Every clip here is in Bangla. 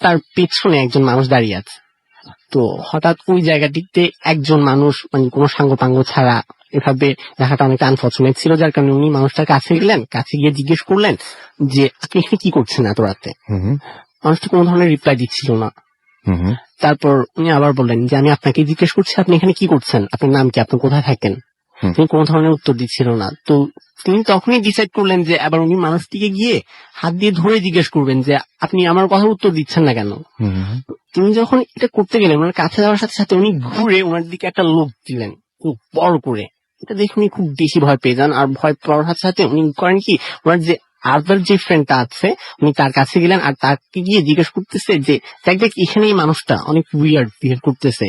তার পেছনে একজন মানুষ দাঁড়িয়ে আছে। তো হঠাৎ ওই জায়গাটিতে একজন মানুষ মানে কোনো সাঙ্গপাঙ্গ ছাড়া এভাবে দেখাটা অনেকটা আনফর্চুনেট ছিল, যার কারণে উনি মানুষটার কাছে গেলেন, কাছে গিয়ে জিজ্ঞেস করলেন যে আপনি এখানে কি করছেন এত রাতে। মানুষটি কোনো ধরনের রিপ্লাই দিচ্ছিল না। তারপর উনি আবার বললেন যে আমি আপনাকে জিজ্ঞেস করছি আপনি এখানে কি করছেন, আপনার নাম কি, আপনি কোথায় থাকেন। তিনি কোনো ধরনের উত্তর দিচ্ছিল না। তো তিনি তখনই ডিসাইড করলেন যে আবার উনি মানুষটিকে গিয়ে হাত দিয়ে ধরে জিজ্ঞেস করবেন যে আপনি আমার কথার উত্তর দিচ্ছেন না কেন। তিনি যখন এটা করতে গেলেন ওনার কাছে যাওয়ার সাথে সাথে উনি ঘুরে ওনার দিকে একটা লোক দিলেন খুব বড় করে। এটা দেখে উনি খুব বেশি ভয় পেয়ে যান। আর ভয় পাওয়ার সাথে সাথে উনি করেন কি, ওনার যে আদার যে ফ্রেন্ডটা আছে উনি তার কাছে গেলেন আর তাকে গিয়ে জিজ্ঞেস করতেছে যে দেখ এখানে এই মানুষটা অনেক উইয়ার্ড বিহেভ করতেছে।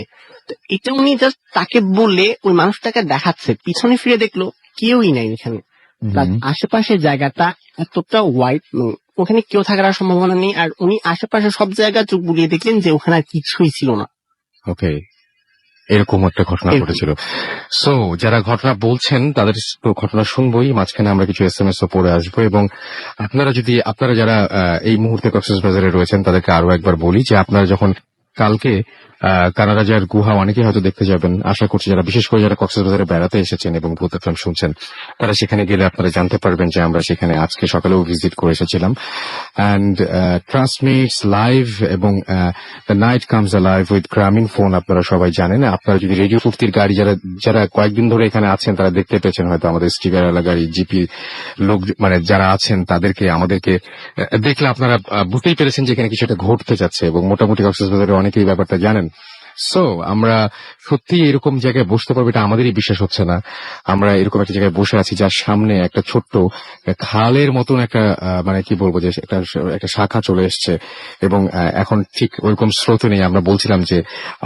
এটা উনি জাস্ট তাকে বলে ওই মানুষটাকে দেখাচ্ছে, পিছনে ফিরে দেখলো কেউই নাই এখানে। আশেপাশের জায়গাটা এতটা হোয়াইট, ওখানে কেউ থাকার সম্ভাবনা নেই। আর উনি আশেপাশে সব জায়গা চোখ বুলিয়ে দেখলেন যে ওখানে আর কিছুই ছিল না। ওকে, এরকম একটা ঘটনা ঘটেছিল। সো যারা ঘটনা বলছেন তাদের ঘটনা শুনবোই, মাঝখানে আমরা কিছু SMS ও পড়ে আসবো। এবং আপনারা যারা এই মুহূর্তে কক্সবাজারে রয়েছেন তাদেরকে আরো একবার বলি যে আপনারা যখন কালকে কানারাজার গুহা অনেকে হয়তো দেখতে যাবেন, আশা করছি যারা বিশেষ করে যারা কক্সবাজারে বেড়াতে এসেছেন এবং ভূত FM শুনছেন তারা সেখানে গেলে আপনারা জানতে পারবেন যে আমরা সেখানে আজকে সকালেও ভিজিট করে এসেছিলাম। And trust me it's live এবং the night comes alive with Grameenphone. আপনারা সবাই জানেন। আপনারা যদি রেডিও ফুর্তির গাড়ি যারা কয়েকদিন ধরে এখানে আছেন তারা দেখতে পেয়েছেন হয়তো আমাদের স্টিকার আলা গাড়ি জিপি লোক মানে যারা আছেন তাদেরকে আমাদেরকে দেখলে আপনারা বুঝতেই পেরেছেন যে এখানে কিছু একটা ঘটতে যাচ্ছে এবং মোটামুটি কক্সবাজারে অনেকেই ব্যাপারটা জানেন। সো আমরা সত্যি এরকম জায়গায় বসতে পারবো এটা আমাদেরই বিশ্বাস হচ্ছে না। আমরা এরকম একটা জায়গায় বসে আছি যার সামনে একটা ছোট্ট খালের মতন একটা মানে কি বলবো যে একটা শাখা চলে এসছে এবং এখন ঠিক ওইরকম স্রোত নেই। আমরা বলছিলাম যে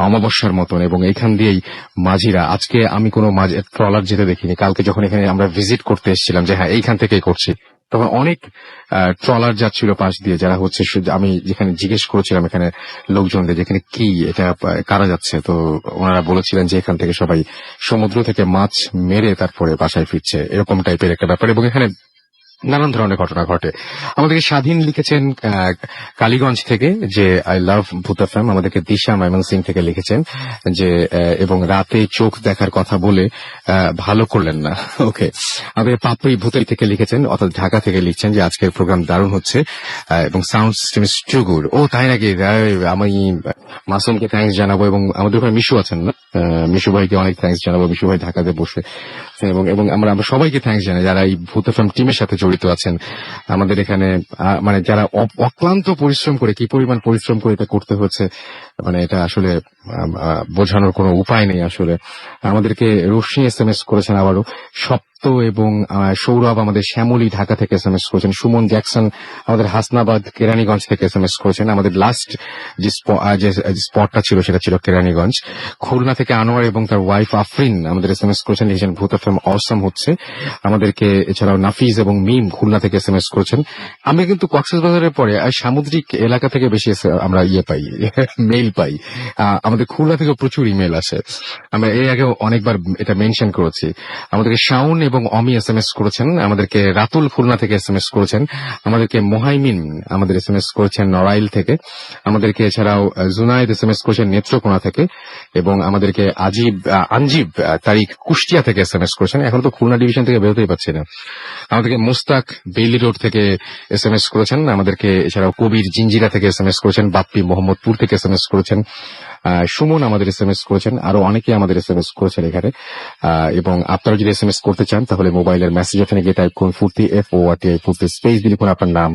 অমাবস্যার মতন এবং এখান দিয়েই মাঝিরা, আজকে আমি কোনো ট্রলার যেতে দেখিনি, কালকে যখন এখানে আমরা ভিজিট করতে এসেছিলাম যে হ্যাঁ এইখান থেকেই করছি, তখন অনেক ট্রলার যাচ্ছিল পাশ দিয়ে, যারা হচ্ছে আমি যেখানে জিজ্ঞেস করেছিলাম এখানে লোকজনদের যেখানে কি এটা কারা যাচ্ছে, তো ওনারা বলেছিলেন যে এখান থেকে সবাই সমুদ্র থেকে মাছ মেরে তারপরে বাসায় ফিরছে, এরকম টাইপের একটা ব্যাপার। এবং এখানে নানান ধরনের ঘটনা ঘটে। আমাদেরকে স্বাধীন লিখেছেন কালীগঞ্জ থেকে যে আই লাভ ভূত FM। আমাদেরকে দিশা ময়মনসিং থেকে লিখেছেন যে এবং রাতে চোখ দেখার কথা বলে ভালো করলেন না। ওকে, আমাদের পাপড়ি ভূতাই থেকে লিখেছেন, অর্থাৎ ঢাকা থেকে লিখছেন যে আজকের প্রোগ্রাম দারুণ হচ্ছে এবং sound system is too good. ও তাই নাকি, আমি মাসুমকে থ্যাঙ্কস জানাবো এবং আমাদের ওখানে মিশু আছেন না, মিশু ভাইকে অনেক থ্যাঙ্কস জানাবো। মিশু ভাই ঢাকাতে বসে এবং আমরা সবাইকে থ্যাঙ্কস জানাই যারা এই ভূত FM টিমের সাথে জড়িত আছেন। আমাদের এখানে মানে যারা অক্লান্ত পরিশ্রম করে, কি পরিমাণ পরিশ্রম করে এটা করতে হচ্ছে মানে এটা আসলে বোঝানোর কোনো উপায় নেই। আসলে আমাদেরকে রোশনি SMS করেছেন আবারও, সপ্ত এবং সৌরভ আমাদের শ্যামলী ঢাকা থেকে SMS করেছেন, সুমন জ্যাকসন আমাদের হাসনাবাদ কেরানীগঞ্জ থেকে SMS করেছেন। আমাদের লাস্ট যে স্পটটা ছিল সেটা ছিল কেরানীগঞ্জ। খুলনা থেকে আনোয়ার এবং তার ওয়াইফ আফরিন আমাদের SMS করেছেন, লিখেছেন ভূত FM অসম হচ্ছে আমাদেরকে। এছাড়াও নাফিজ এবং মিম খুলনা থেকে SMS করেছেন। আমরা কিন্তু কক্সবাজারের পরে সামুদ্রিক এলাকা থেকে বেশি আমরা পাই মেইল পাই। আমাদের খুলনা থেকে প্রচুর ইমেল আসে, আমরা এর আগেও অনেকবার এটা মেনশন করেছি। আমাদেরকে শাওন এবং অমি SMS করেছেন, আমাদেরকে রাতুল খুলনা থেকে SMS করেছেন, আমাদেরকে মোহাইমিন আমাদের SMS করেছেন নড়াইল থেকে, আমাদেরকে এছাড়াও জুনায়েদ SMS করেছেন নেত্রকোনা থেকে এবং আমাদেরকে আঞ্জিব তারিখ কুষ্টিয়া থেকে SMS করেছেন। এখন তো খুলনা ডিভিশন থেকে বেরোতেই পারছি না। আমাদেরকে মুস্তাক বেইলি রোড থেকে SMS করেছেন, আমাদেরকে এছাড়াও কবির জিঞ্জিরা থেকে SMS করেছেন, বাপ্পি মোহাম্মদপুর থেকে SMS করেছেন, সুমন আমাদের SMS করেছেন, আরো অনেকে আমাদের SMS করেছেন এখানে। এবং আপনারা যদি SMS করতে চান তাহলে মোবাইলের মেসেজ ওখানে গিয়ে টাইপ করুন ফুর্তি FORTI ফুর্তি, স্পেস দিয়ে লিখুন আপনার নাম,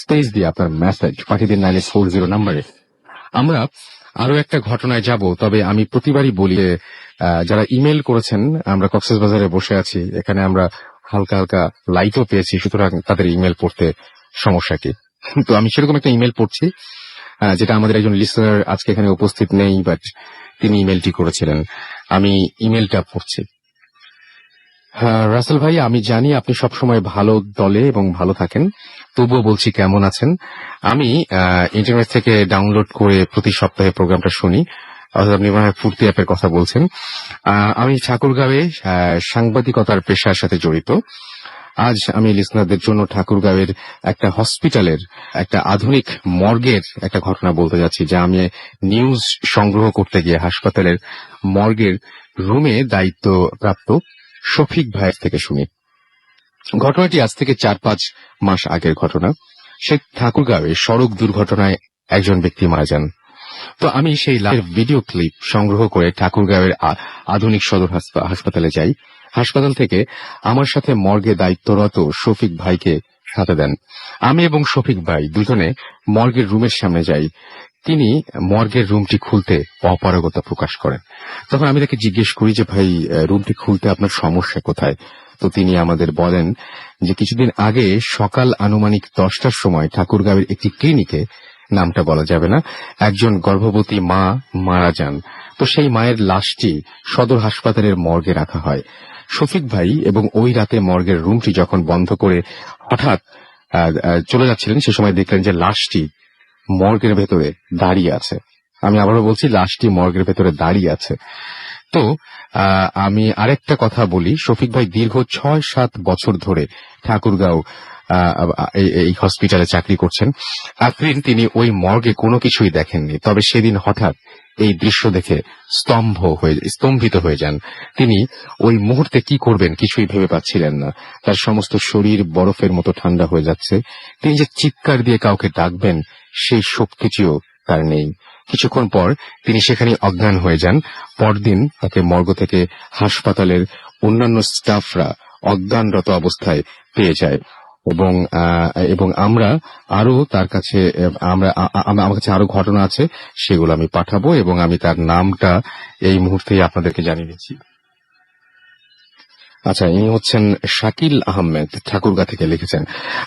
স্পেস দিয়ে আপনার মেসেজ পাঠিয়ে দিন 9840 নাম্বারে। আমরা আরো একটা ঘটনায় যাব, তবে আমি প্রতিবারই বলি যারা ইমেল করেছেন, আমরা কক্সবাজারে বসে আছি, এখানে আমরা হালকা হালকা লাইটও পেয়েছি, সুতরাং তাদের ইমেল পড়তে সমস্যা কি। তো আমি সেরকম একটা ইমেল পড়ছি যেটা আমাদের একজন লিসনার আজকে এখানে উপস্থিত নেই, বাট তিনি ইমেলটি করেছিলেন। আমি ইমেলটা পড়ছি। রাসেল ভাই, আমি জানি আপনি সবসময় ভালো দলে এবং ভালো থাকেন, তবুও বলছি কেমন আছেন। আমি ইন্টারনেট থেকে ডাউনলোড করে প্রতি সপ্তাহে প্রোগ্রামটা শুনি, অর্থাৎ আপনি মনে হয় ফুর্তি অ্যাপের কথা বলছেন। আমি ঠাকুরগাঁওয়ে সাংবাদিকতার পেশার সাথে জড়িত। আজ আমি লিসনারদের জন্য ঠাকুরগাঁওয়ের একটা হসপিটালের একটা আধুনিক মর্গের একটা ঘটনা বলতে যাচ্ছি, যা আমি নিউজ সংগ্রহ করতে গিয়ে হাসপাতালের মর্গের রুমে দায়িত্বপ্রাপ্ত শফিক ভাইয়ের থেকে শুনি। ঘটনাটি আজ থেকে 4-5 মাস আগের ঘটনা। সে ঠাকুরগাঁওয়ে সড়ক দুর্ঘটনায় একজন ব্যক্তি মারা যান। তো আমি সেই লাইভ ভিডিও ক্লিপ সংগ্রহ করে ঠাকুরগাঁওয়ের আধুনিক সদর হাসপাতালে যাই। হাসপাতাল থেকে আমার সাথে মর্গে দায়িত্বরত শফিক ভাইকে সাথে দেন। আমি এবং শফিক ভাই দুজনে মর্গের রুমের সামনে যাই। তিনি মর্গের রুমটি খুলতে অপারগতা প্রকাশ করেন। তখন আমি তাকে জিজ্ঞেস করি যে ভাই, রুমটি খুলতে আপনার সমস্যা কোথায়? তো তিনি আমাদের বলেন যে কিছুদিন আগে সকাল আনুমানিক 10টার সময় ঠাকুরগাঁওয়ের একটি ক্লিনিকে, নামটা বলা যাবে না, একজন গর্ভবতী মা মারা যান। তো সেই মায়ের লাশটি সদর হাসপাতালের মর্গে রাখা হয়। শফিক ভাই এবং ওই রাতে মর্গের রুমটি যখন বন্ধ করে হঠাৎ চলে যাচ্ছিলেন, সে সময় দেখলেন যে লাশটি মর্গের ভেতরে দাঁড়িয়ে আছে। আমি আবারও বলছি, লাশটি মর্গের ভেতরে দাঁড়িয়ে আছে। তো আমি আরেকটা কথা বলি, শফিক ভাই দীর্ঘ 6-7 বছর ধরে ঠাকুরগাঁও এই হসপিটালে চাকরি করছেন। এতদিন তিনি ওই মর্গে কোনো কিছুই দেখেননি, তবে সেদিন হঠাৎ এই দৃশ্য দেখে স্তম্ভিত হয়ে যান। তিনি ওই মুহূর্তে কি করবেন কিছুই ভেবে পাচ্ছিলেন না। তার সমস্ত শরীর বরফের মতো ঠান্ডা হয়ে যাচ্ছে। তিনি যে চিৎকার দিয়ে কাউকে ডাকবেন সেই শক্তিটিও তার নেই। কিছুক্ষণ পর তিনি সেখানে অজ্ঞান হয়ে যান। পরদিন তাকে মর্গ থেকে হাসপাতালের অন্যান্য স্টাফরা অজ্ঞানরত অবস্থায় পেয়ে যায় এবং আমরা আরো তার কাছে আমার কাছে আরো ঘটনা আছে, সেগুলো আমি পাঠাবো এবং আমি তার নামটা এই মুহূর্তেই আপনাদেরকে জানিয়ে দিচ্ছি। আচ্ছা, ইনি হচ্ছেন শাকিল আহমেদ, ঠাকুরগাঁ থেকে লিখেছেন।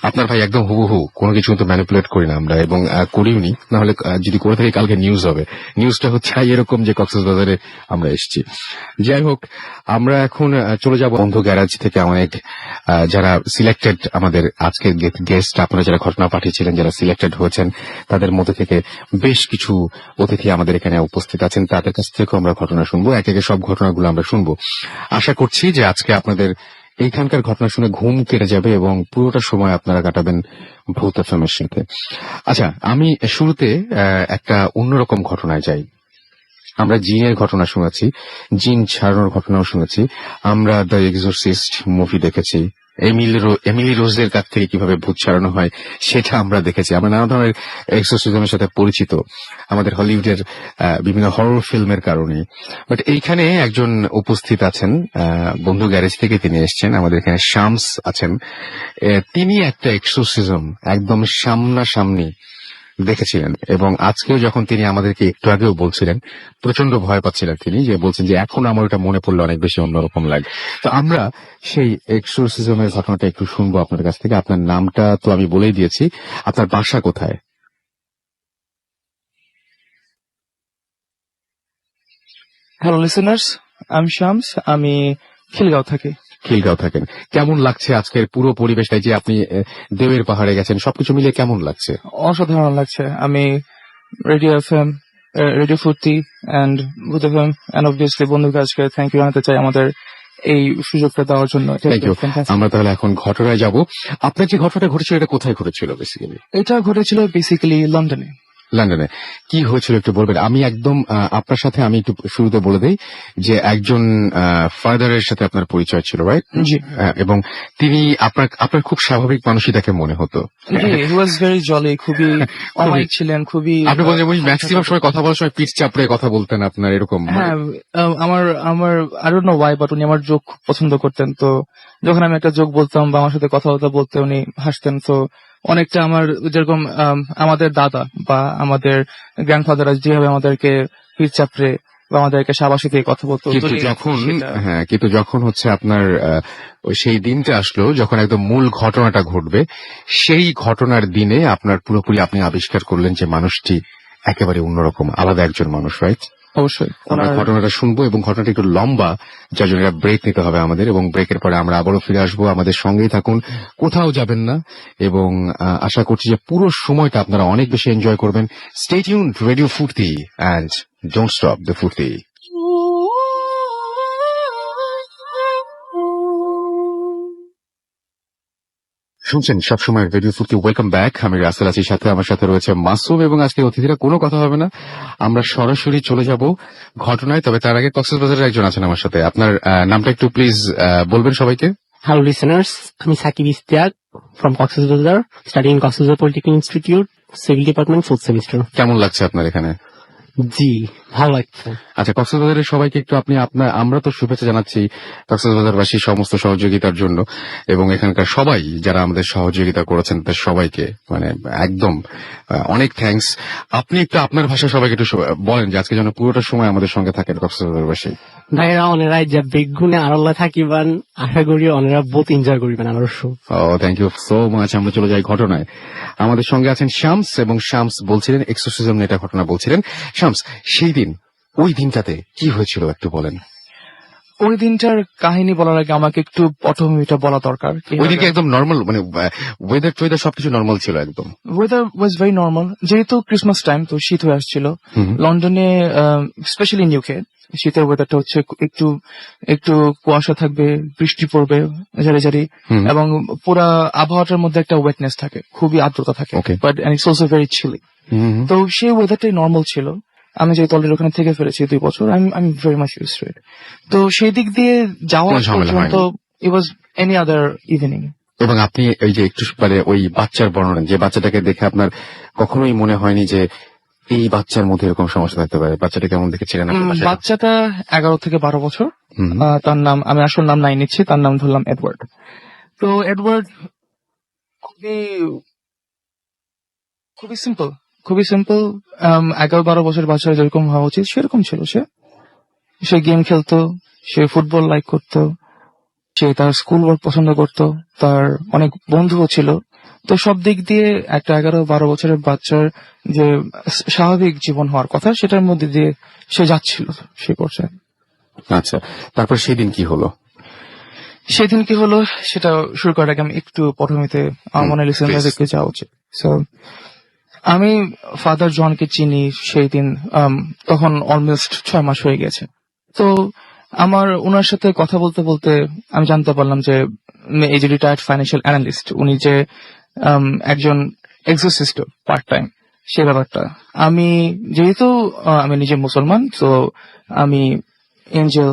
আপনার ভাই একদম হুবহু, কোনো কিছু কিন্তু ম্যানিপুলেট করি না আমরা, এবং করিওনি। নাহলে যদি করে থাকি কালকে নিউজ হবে। নিউজটা হচ্ছে এরকম যে কক্সবাজারে আমরা এসেছি। যাই হোক, আমরা এখন চলে যাব বন্ধু গ্যারাজ থেকে অনেক যারা সিলেক্টেড, আমাদের আজকের গেস্ট, আপনারা যারা ঘটনা পাঠিয়েছিলেন, যারা সিলেক্টেড হয়েছেন, তাদের মধ্যে থেকে বেশ কিছু অতিথি আমাদের এখানে উপস্থিত আছেন। তাদের কাছ থেকেও আমরা ঘটনা শুনবো, একে একে সব ঘটনাগুলো আমরা শুনবো। আশা করছি যে আজকে আপনাদের এইখানকার ঘটনা শুনে ঘুম কেটে যাবে এবং পুরোটা সময় আপনারা কাটাবেন ভূত এফএমের সাথে। আচ্ছা, আমি শুরুতে একটা অন্যরকম ঘটনায় যাই। আমরা জিনের ঘটনা শুনেছি, জিন ছাড়ানোর ঘটনাও শুনেছি। আমরা দ্য এক্সোরসিস্ট মুভি দেখেছি, এমিলি রোজের কাছ থেকে কিভাবে ভূত ছাড়ানো হয় সেটা আমরা দেখেছি। আমরা নানা ধরনের এক্সোরসিজমের সাথে পরিচিত আমাদের হলিউডের বিভিন্ন হরর ফিল্মের কারণে। বাট এইখানে একজন উপস্থিত আছেন বন্ধু গ্যারেজ থেকে, তিনি এসছেন আমাদের এখানে, শামস আছেন। তিনি একটা এক্সোরসিজম একদম সামনাসামনি দেখেছিলেন এবং আজকেও যখন তিনি আমাদেরকে একটু আগেও বলছিলেন, প্রচন্ড ভয় পাচ্ছিলেন তিনি, যে বলছেন যে এখন আমার ওটা মনে পড়লে অনেক বেশি অন্যরকম লাগে। তো আমরা সেই এক্সোরসিজমের ঘটনাটা একটু শুনবো আপনার কাছ থেকে। আপনার নামটা তো আমি বলেই দিয়েছি, আপনার বাসা কোথায়? হ্যালো লিসেনার্স, আমি শামস, আমি খিলগাঁও থাকি। খিলগাঁও থাকেন। কেমন লাগছে আজকের পুরো পরিবেশটা, যে আপনি দেবের পাহাড়ে গেছেন, সবকিছু মিলিয়ে কেমন লাগছে? অসাধারণ লাগছে। আমি রেডিও এফএম, রেডিও ফুর্তি অ্যান্ড ভূত এফএম অ্যান্ড অবভিয়াসলি বন্ধু কাজকে থ্যাংক ইউ জানাতে চাই আমাদের এই সুযোগটা দেওয়ার জন্য। Thank you. আমরা তাহলে এখন ঘটনায় যাব। আপনার যে ঘটনাটা ঘটেছিল এটা কোথায় ঘটেছিল বেসিক্যালি? এটা ঘটেছিল বেসিক্যালি লন্ডনে। লন্ডনে কি হয়েছিল একটু বলবেন? আমি একদম আপনার সাথে আমি একটু শুরুতে বলে দেই যে একজন ফাদারের সাথে আপনার পরিচয় ছিল, রাইট? জি। এবং তিনি আপনার খুব স্বাভাবিক মানুষই তাকে মনে হতো। জি, হি ওয়াজ ভেরি জলি, খুবই অমায়িক ছিলেন, খুবই। আপনি বলছেন ম্যাক্সিমাম সময় কথা বলার সময় পিঠ চাপড়ে কথা বলতেন আপনার, এরকম? হ্যাঁ, আমার I don't know Y, but উনি আমার জোক খুব পছন্দ করতেন। তো যখন আমি একটা জোক বলতাম বা আমার সাথে কথাবার্তা বলতে উনি হাসতেন। তো অনেকটা আমার যেরকম আমাদের দাদা বা আমাদের গ্র্যান্ডফাদার যেভাবে আমাদেরকে পিঠ চাপড়ে বা আমাদেরকে সাবাসী দিয়ে কথা বলতো। কিন্তু যখন হচ্ছে আপনার সেই দিনটা আসলো যখন একদম মূল ঘটনাটা ঘটবে, সেই ঘটনার দিনে আপনার পুরোপুরি আপনি আবিষ্কার করলেন যে মানুষটি একেবারে অন্যরকম, আলাদা একজন মানুষ, রাইট? অবশ্যই আমরা ঘটনাটা শুনবো এবং ঘটনাটা একটু লম্বা, যার জন্য একটা ব্রেক নিতে হবে আমাদের, এবং ব্রেকের পরে আমরা আবারও ফিরে আসবো। আমাদের সঙ্গেই থাকুন, কোথাও যাবেন না, এবং আশা করছি যে পুরো সময়টা আপনারা অনেক বেশি এনজয় করবেন। স্টে টিউনড, রেডিও ফুর্তি, অ্যান্ড ডোন্ট স্টপ দ্য ফুর্তি। শুনছেন সবসময় রেডিও ফুডকে ওয়েলকাম ব্যাক। আমি রাসেল আছি, সাথে আমার সাথে রয়েছে মাসুম, এবং আজকে অতিথিরা কোনো কথা হবে না, আমরা সরাসরি চলে যাব ঘটনায়। তবে তার আগে কক্সবাজারের একজন আছেন আমার সাথে, আপনার নামটা একটু প্লিজ বলবেন সবাইকে। হ্যালো লিসেনার্স, আমি Sakib Istiaq from Cox's Bazar, studying Cox's Bazar polytechnic institute, civil department, 4th semester. কেমন লাগছে আপনার এখানে? জি, ভালো লাগছে। আচ্ছা, কক্সবাজারের সবাইকে একটু আপনি আমরা তো শুভেচ্ছা জানাচ্ছি কক্সবাজারবাসী সমস্ত সহযোগিতার জন্য, এবং এখানকার সবাই যারা আমাদের সহযোগিতা করেছেন তাদের সবাইকে মানে একদম অনেক থ্যাঙ্কস। আপনি একটু আপনার ভাষায় সবাইকে একটু বলেন যে আজকে যেন পুরোটা সময় আমাদের সঙ্গে থাকেন কক্সবাজারবাসী। ভাইরা অনেরাই যে বেগুনে আরল্লা থাকিবেন, আশা করি অনেরা বহুত এনজয় করিবেন আমার শো। ও থ্যাংক ইউ সো মাচ। আমরা চলে যাই ঘটনায়। আমাদের সঙ্গে আছেন শামস, এবং শামস বলছিলেন এক্সোসিজম নিয়ে একটা ঘটনা বলছিলেন। শামস, সেই দিন ওই দিনটাতে কি হয়েছিল একটু বলেন। ওই দিনটার কাহিনী বলার আগে আমাকে একটু পটভূমিটা বলা দরকার। ওই দিনকে একদম নর্মাল, মানে ওয়েদার সবকিছু নর্মাল ছিল একদম। ওয়েদার ওয়াজ ভেরি নর্মাল, যেহেতু ক্রিসমাস টাইম তো শীত হয়ে আসছিল লন্ডনে, স্পেশালি ইউকে। শীতের ওয়েদারটা হচ্ছে একটু একটু কুয়াশা থাকবে, বৃষ্টি পড়বে ঝাড়ি ঝাড়ি, এবং পুরা আবহাওয়াটার মধ্যে একটা ওয়েটনেস থাকে, খুবই আর্দ্রতা থাকে, but it's also very chilly. তো সেই ওয়েদারটাই নর্মাল ছিল। আমি যেহেতু অলরেডি ওখানে থেকে ফেলেছি 2 বছর, আমি ভেরি মাচ ইউজড টু ইট। তো সেই দিক দিয়ে যাওয়া পর্যন্ত ইট ওয়াজ এনি আদার ইভিনিং। এবং আপনি এই যে একটু মানে ওই বাচ্চার বর্ণনা, যে বাচ্চাটাকে দেখে আপনার কখনোই মনে হয়নি যে এই বাচ্চার মধ্যে এরকম সমস্যা থাকতে পারে? বাচ্চাটা কেমন দেখেছিলেন? বাচ্চাটা 11 থেকে 12 বছর। তার নাম, আমি আসল নাম নাই নিচ্ছি, তার নাম ধরলাম এডওয়ার্ড। তো এডওয়ার্ড খুবই সিম্পল, খুবই সিম্পল। 11-12 বছর বাচ্চা যেরকম হওয়া উচিত সেরকম ছিল। সে গেম খেলতো, সে ফুটবল লাইক করতো, সে তার স্কুল ওয়ার্ক পছন্দ করতো, তার অনেক বন্ধুও ছিল। তো সব দিক দিয়ে একটা 11-12 বছরের বাচ্চার যে স্বাভাবিক জীবন হওয়ার কথা সেটার মধ্যে দিয়ে সে যাচ্ছিল সেই পর্যায়ে। আচ্ছা, তারপর সেদিন কি হলো? সেদিন কি হলো সেটা শুরু করার আগে আমি একটু পটভূমিতে আমার মনে লিসেনারদেরকে যাওয়া উচিত। সো আমি ফাদার জনকে চিনি সেই দিন, তখন অলমোস্ট 6 মাস হয়ে গেছে। তো আমার ওনার সাথে কথা বলতে বলতে আমি জানতে পারলাম যে এই যে রিটায়ার্ড ফাইন্যান্সিয়াল অ্যানালিস্ট, উনি যে একজন এক্সোসিস্ট পার্ট টাইম, সে ব্যাপারটা আমি যেহেতু আমি নিজে মুসলমান, তো আমি এঞ্জেল,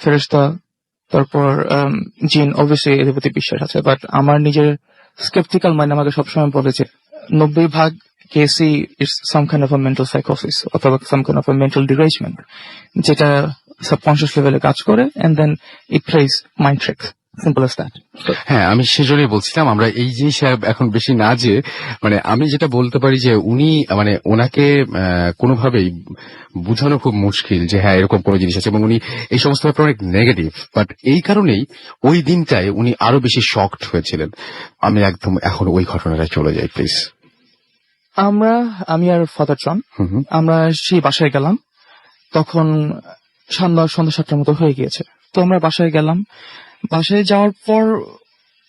ফেরেশতা, তারপর জিন, অবভিয়াসলি এদের প্রতি বিশ্বাস আছে। বাট আমার নিজের স্কেপটিক্যাল মাইন্ড আমাকে সবসময় বলেছে 90% কেসই it's some kind of a mental সাইকোসিস অথবা some kind of a mental derangement, যেটা সাবকনশিয়াস লেভেলে কাজ করে and then it plays mind tricks, simple as that. হ্যাঁ, আমি সেজন্যই বলছিলাম আমরা এই জিনিস এখন বেশি না, যে মানে আমি যেটা বলতে পারি যে উনি মানে ওনাকে কোনোভাবেই বোঝানো খুব মুশকিল যে হ্যাঁ এরকম কোনো জিনিস আছে, এবং উনি এই সমস্ত ব্যাপারে অনেক নেগেটিভ। বাট এই কারণেই ওই দিনটায় উনি আরো বেশি শকড হয়েছিলেন। আমি একদম এখন ওই ঘটনাটা চলে যাই প্লিজ। আমি আর ফাদার জন আমরা সেই বাসায় গেলাম, তখন সন্ধ্যা 7টার মতো হয়ে গিয়েছে। তো আমরা বাসায় গেলাম। বাসায় যাওয়ার পর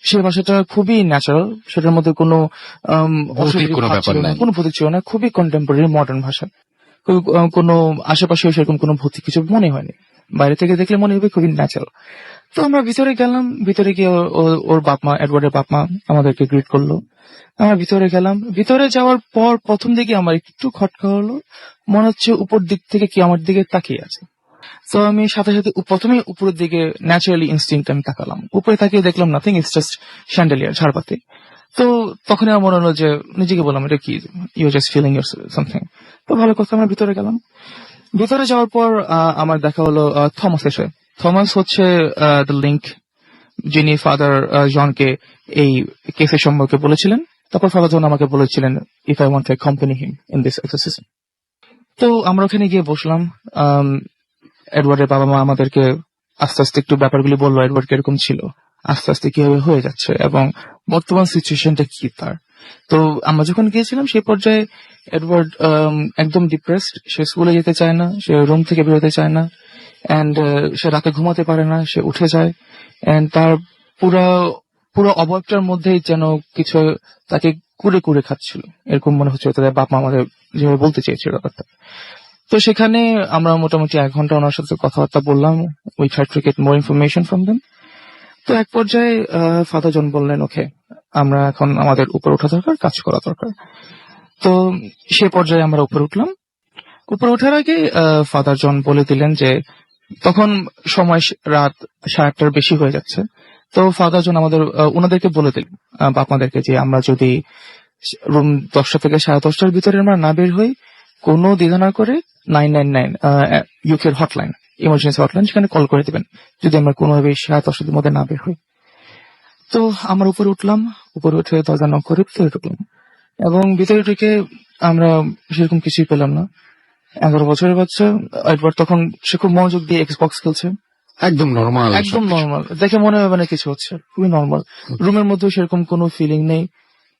সেই ভাষাটা খুবই ন্যাচারাল, সেটার মধ্যে কোনো কোনো ভৌতিক ছিল না, খুবই কন্টেম্পোরারি মডার্ন ভাষা। কোনো আশেপাশে সেরকম কোনো ভৌতিক কিছু মনে হয়নি, বাইরে থেকে দেখলে মনে হবে খুবই ন্যাচারাল। তো আমরা ভিতরে গেলাম, ভিতরে গিয়ে ওর বাপমা, এডওয়ার্ডের বাপমা আমাদেরকে গ্রিট করলো। আমরা ভিতরে গেলাম। ভিতরে যাওয়ার পর প্রথম দিকে আমার একটু খটকা হলো, মনে হচ্ছে উপর দিক থেকে কি আমার দিকে তাকিয়ে আছে। তো আমি সাথে সাথে প্রথমে উপরের দিকে ন্যাচারালি ইনস্টিংক্ট আমি তাকালাম, উপরে তাকিয়ে দেখলাম নাথিং, ইটস জাস্ট শ্যান্ডেলিয়ার, ঝাড়বাতি। তো তখন আমার মনে হলো যে নিজেকে বললাম এটা কি, you just feeling your something. তো ভালো কথা, আমরা ভিতরে গেলাম। ভিতরে যাওয়ার পর আমার দেখা হলো থমাস এসে। থমাস হচ্ছে দ্য লিঙ্ক, যিনি ফাদার জনকে এই কেসের সম্পর্কে বলেছিলেন। তারপর ফাদার জন আমাকে বলেছিলেন if I want to accompany him in this exercise. তো আমরা ওখানে গিয়ে বসলাম। এডওয়ার্ডের বাবা মা আমাদেরকে আস্তে আস্তে একটু ব্যাপারগুলি বললো, এডওয়ার্ড কিরকম ছিল, আস্তে আস্তে কিভাবে হয়ে যাচ্ছে এবং বর্তমান সিচুয়েশনটা কি তার। তো আমরা যখন গিয়েছিলাম সেই পর্যায়ে এডওয়ার্ড একদম ডিপ্রেসড, সে স্কুলে যেতে চায় না, সে রুম থেকে বেরোতে চায় না, এন্ড সে রাতে ঘুমাতে পারে না, সে উঠে যায়, এন্ড তার পুরো অবয়বটার মধ্যেই যেন কিছু তাকে কুড়ে কুড়ে খাচ্ছিল, এরকম মনে হচ্ছে। তাদের বাপ মা আমাদের যেভাবে বলতে চেয়েছিল ব্যাপারটা। তো সেখানে আমরা মোটামুটি 1 ঘন্টা ওনার সাথে কথাবার্তা বললাম। We tried to get more information from them. তো এক পর্যায়ে ফাদার জন বললেন, ওকে, আমরা এখন আমাদের উপরে ওঠা দরকার, কাজ করা দরকার। তো সে পর্যায়ে আমরা উপরে উঠলাম। উপরে ওঠার আগে ফাদার জন বলে দিলেন যে তখন সময় রাত 8:30 বেশি হয়ে যাচ্ছে। তো ফাদার জন ওনাদেরকে বলে দিলেন, বা আপনাদেরকে, যে আমরা যদি রুম 10টা থেকে 10:30টার ভিতরে আমরা না বের হই, কোনো দ্বিধা না করে 999 ইউকের হটলাইন, ইমার্জেন্সি হটলাইন, সেখানে কল করে দিবেন যদি আমরা কোনোভাবে 10:30টার মধ্যে না বের হই। তো আমরা উপরে উঠলাম, উপরে উঠে দরজা নক করে ভিতরে ঢুকলাম, এবং ভিতরে ঢুকে আমরা সেরকম কিছুই পেলাম না। 11 বছরের বাচ্চা এডওয়ার্ড, তখন সে খুব মনোযোগ দিয়ে এক্সবক্স খেলছে। একদম নর্মাল, একদম নর্মাল, দেখে মনে হবে না কিছু হচ্ছে, খুবই নর্মাল। রুমের মধ্যে সেরকম কোনো ফিলিং নেই,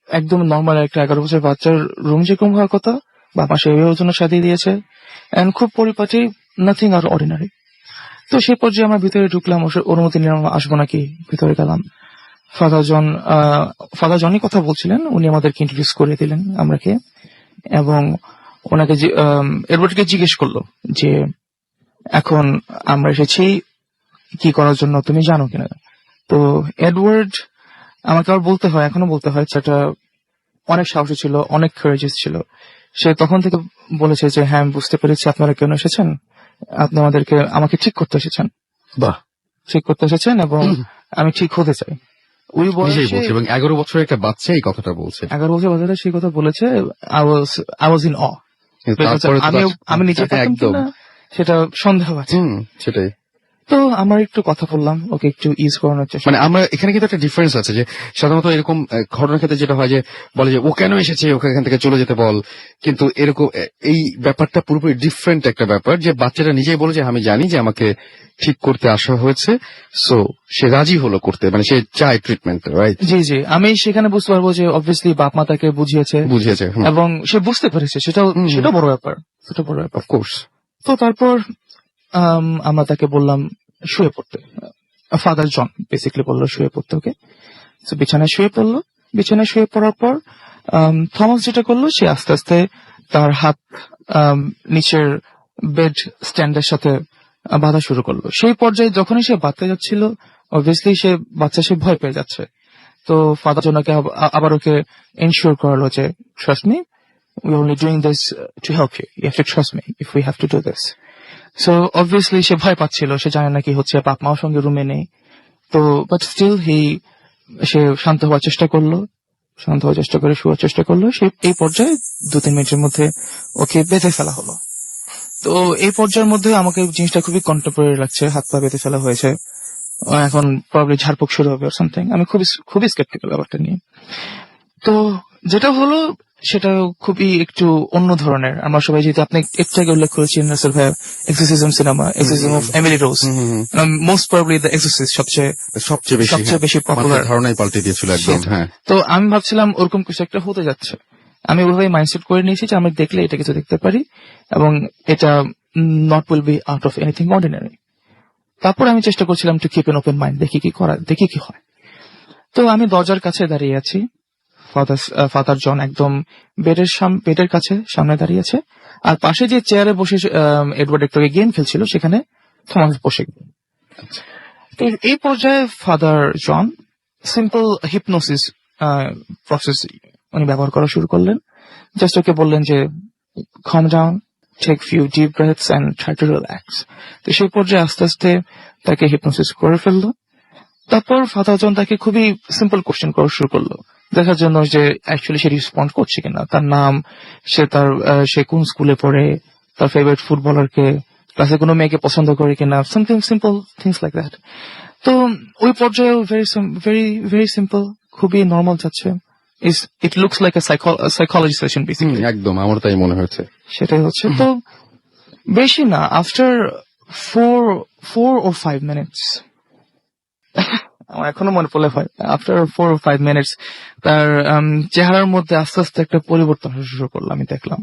একদম নর্মাল একটা 11 বছরের বাচ্চার রুম যেরকম হওয়ার কথা, বাবা সেভাবে জন্য সাজিয়ে দিয়েছে, এন্ড খুব পরিপাটি, নাথিং আর অর্ডিনারি। তো সেই পর্যায়ে আমরা ভিতরে ঢুকলাম, অনুমতি নিলাম আসবো নাকি, ভিতরে গেলাম। ফাদার জনই কথা বলছিলেন, উনি আমাদেরকে ইন্ট্রোডিউস করে দিলেন আমরাকে, এবং ওনাকে এডওয়ার্ডকে জিজ্ঞেস করলো যে এখন আমরা এসেছি কি করার জন্য, তুমি জানো কিনা। তো এডওয়ার্ড, আমাকে আবার বলতে হয়, এখনো বলতে হয়, সেটা অনেক সাহসী ছিল, অনেক কারেজিয়াস ছিল। সে তখন থেকে বলেছে যে হ্যাঁ, আমি বুঝতে পেরেছি আপনারা কেন এসেছেন, আপনি আমাকে ঠিক করতে এসেছেন। বাহ, ঠিক করতে এসেছেন, এবং আমি ঠিক হতে চাই। ওই নিজেই বয়সে বলছে, এবং 11 বছরের একটা বাচ্চা এই কথাটা বলছে। 11 বছর বাচ্চাটা সেই কথা বলেছে। আই ওয়াজ ইন অ। তারপরে আমি নিজে পারতাম একদম কিনা সেটা সন্দেহ আছে। সেটাই। তো আমরা একটু কথা বললাম, ওকে একটু ইজ করানোর চেষ্টা। মানে আমরা এখানে কিন্তু একটা ডিফারেন্স আছে, যে সাধারণত এরকম ঘটনার ক্ষেত্রে যেটা হয় যে বলে যে ও কেন এসেছে, ওকে এখান থেকে চলে যেতে বল, কিন্তু এরকম এই ব্যাপারটা পুরোপুরি ডিফারেন্ট একটা ব্যাপার, যে বাচ্চাটা নিজেই বলে যে আমি জানি যে আমাকে ঠিক করতে আসা হয়েছে, সো সে রাজি হলো করতে, মানে সে চায় ট্রিটমেন্ট, রাইট? জি জি, আমি সেখানে বুঝতে পারবো যে অবভিয়াসলি বাপ মা তাকে বুঝিয়েছে, এবং সে বুঝতে পেরেছে, সেটা বড় ব্যাপার, সেটা বড় ব্যাপার। অফকোর্স। তো তারপর আমরা তাকে বললাম শুয়ে পড়তে। ফাদার জন বেসিক্যালি বললো শুয়ে পড়তে, ওকে। তো বিছানায় শুয়ে পড়লো। বিছানায় শুয়ে পড়ার পর থমাস যেটা করলো, সে আস্তে আস্তে তার হাত নিচের বেড স্ট্যান্ডের সাথে বাঁধা শুরু করলো। সেই পর্যায়ে যখনই সে বাঁধতে যাচ্ছিল, অবভিয়াসলি সে ভয় পেয়ে যাচ্ছে। তো ফাদার জনকে আবার ওকে এনশিওর করালো যে trust me, we only doing this to help you, you have to trust me if we have to do this. So obviously সে ভয় পাচ্ছিল, সে জানে না কি হচ্ছে, বাপ মাও সঙ্গে রুমে নেই। তো বাট স্টিল সে শান্ত হওয়ার চেষ্টা করলো, শোয়ার চেষ্টা করলো। এই পর্যায়ে 2-3 মিনিটের মধ্যে ওকে বেঁধে ফেলা হলো। তো এই পর্যায়ের মধ্যে আমাকে জিনিসটা খুবই কন্টেম্পোরারি লাগছে, হাত পা বেঁধে ফেলা হয়েছে, এখন প্রবাবলি ঝাড়ফুঁক শুরু হবে সামথিং। আমি খুবই স্কেপটিক্যাল ব্যাপারটা নিয়ে। তো যেটা হলো সেটা খুবই একটু অন্য ধরনের। আমরা সবাই, যেহেতু আপনি একটু আগে উল্লেখ করেছেন রাসেল ভাই, exorcism cinema, exorcism of Emily Rose, most probably the exorcist সবচেয়ে বেশি পপুলার, ধারণাই পাল্টে দিয়েছিল একদম। হ্যাঁ, তো আমি ভাবছিলাম ওরকম কিছু একটা হতে যাচ্ছে। আমি ওইভাবে মাইন্ডসেট করে নিয়েছি যে আমি দেখলে এটা কিছু দেখতে পারি, এবং এটা not will be out of anything ordinary. তারপর আমি চেষ্টা করছিলাম to keep an open mind, দেখি কি হয়। তো আমি দরজার কাছে দাঁড়িয়ে আছি, ফাদার জন একদম বেডের কাছে সামনে দাঁড়িয়ে আছে, আর পাশে যে চেয়ারে বসে এডওয়ার্ড একটু গেম খেলছিল, সেখানে থমাস বসে গেল। তো এই পর্যায়ে father John simple hypnosis process উনি ব্যবহার করা শুরু করলেন। জাস্ট ওকে বললেন যে calm down, take few deep breaths and try to relax. তো সেই পর্যায়ে আস্তে আস্তে তাকে হিপনোসিস করে ফেললো। তারপর ফাদার জন তাকে খুবই সিম্পল কোশ্চেন করা শুরু করলো, দেখার জন্য যে অ্যাকচুয়ালি সে রেসপন্ড করছে কিনা, তার নাম, সে কোন স্কুলে পড়ে, তার ফেভারিট ফুটবলারকে, ক্লাসে কোনো মেয়েকে পছন্দ করে কিনা, something simple things like that. তো ওই পর্যায়ে ভেরি ভেরি সিম্পল, খুবই নর্মাল যাচ্ছে। It looks like a psychology session basically. একদম, আমার তাই মনে হয়েছে। সেটাই হচ্ছে। তো বেশি না, আফটার 4 or 5 minutes, আমার এখনো মনে পড়লে হয়, আফটার 4 or 5 minutes তার চেহারার মধ্যে আস্তে আস্তে একটা পরিবর্তন শুরু করলো। আমি দেখলাম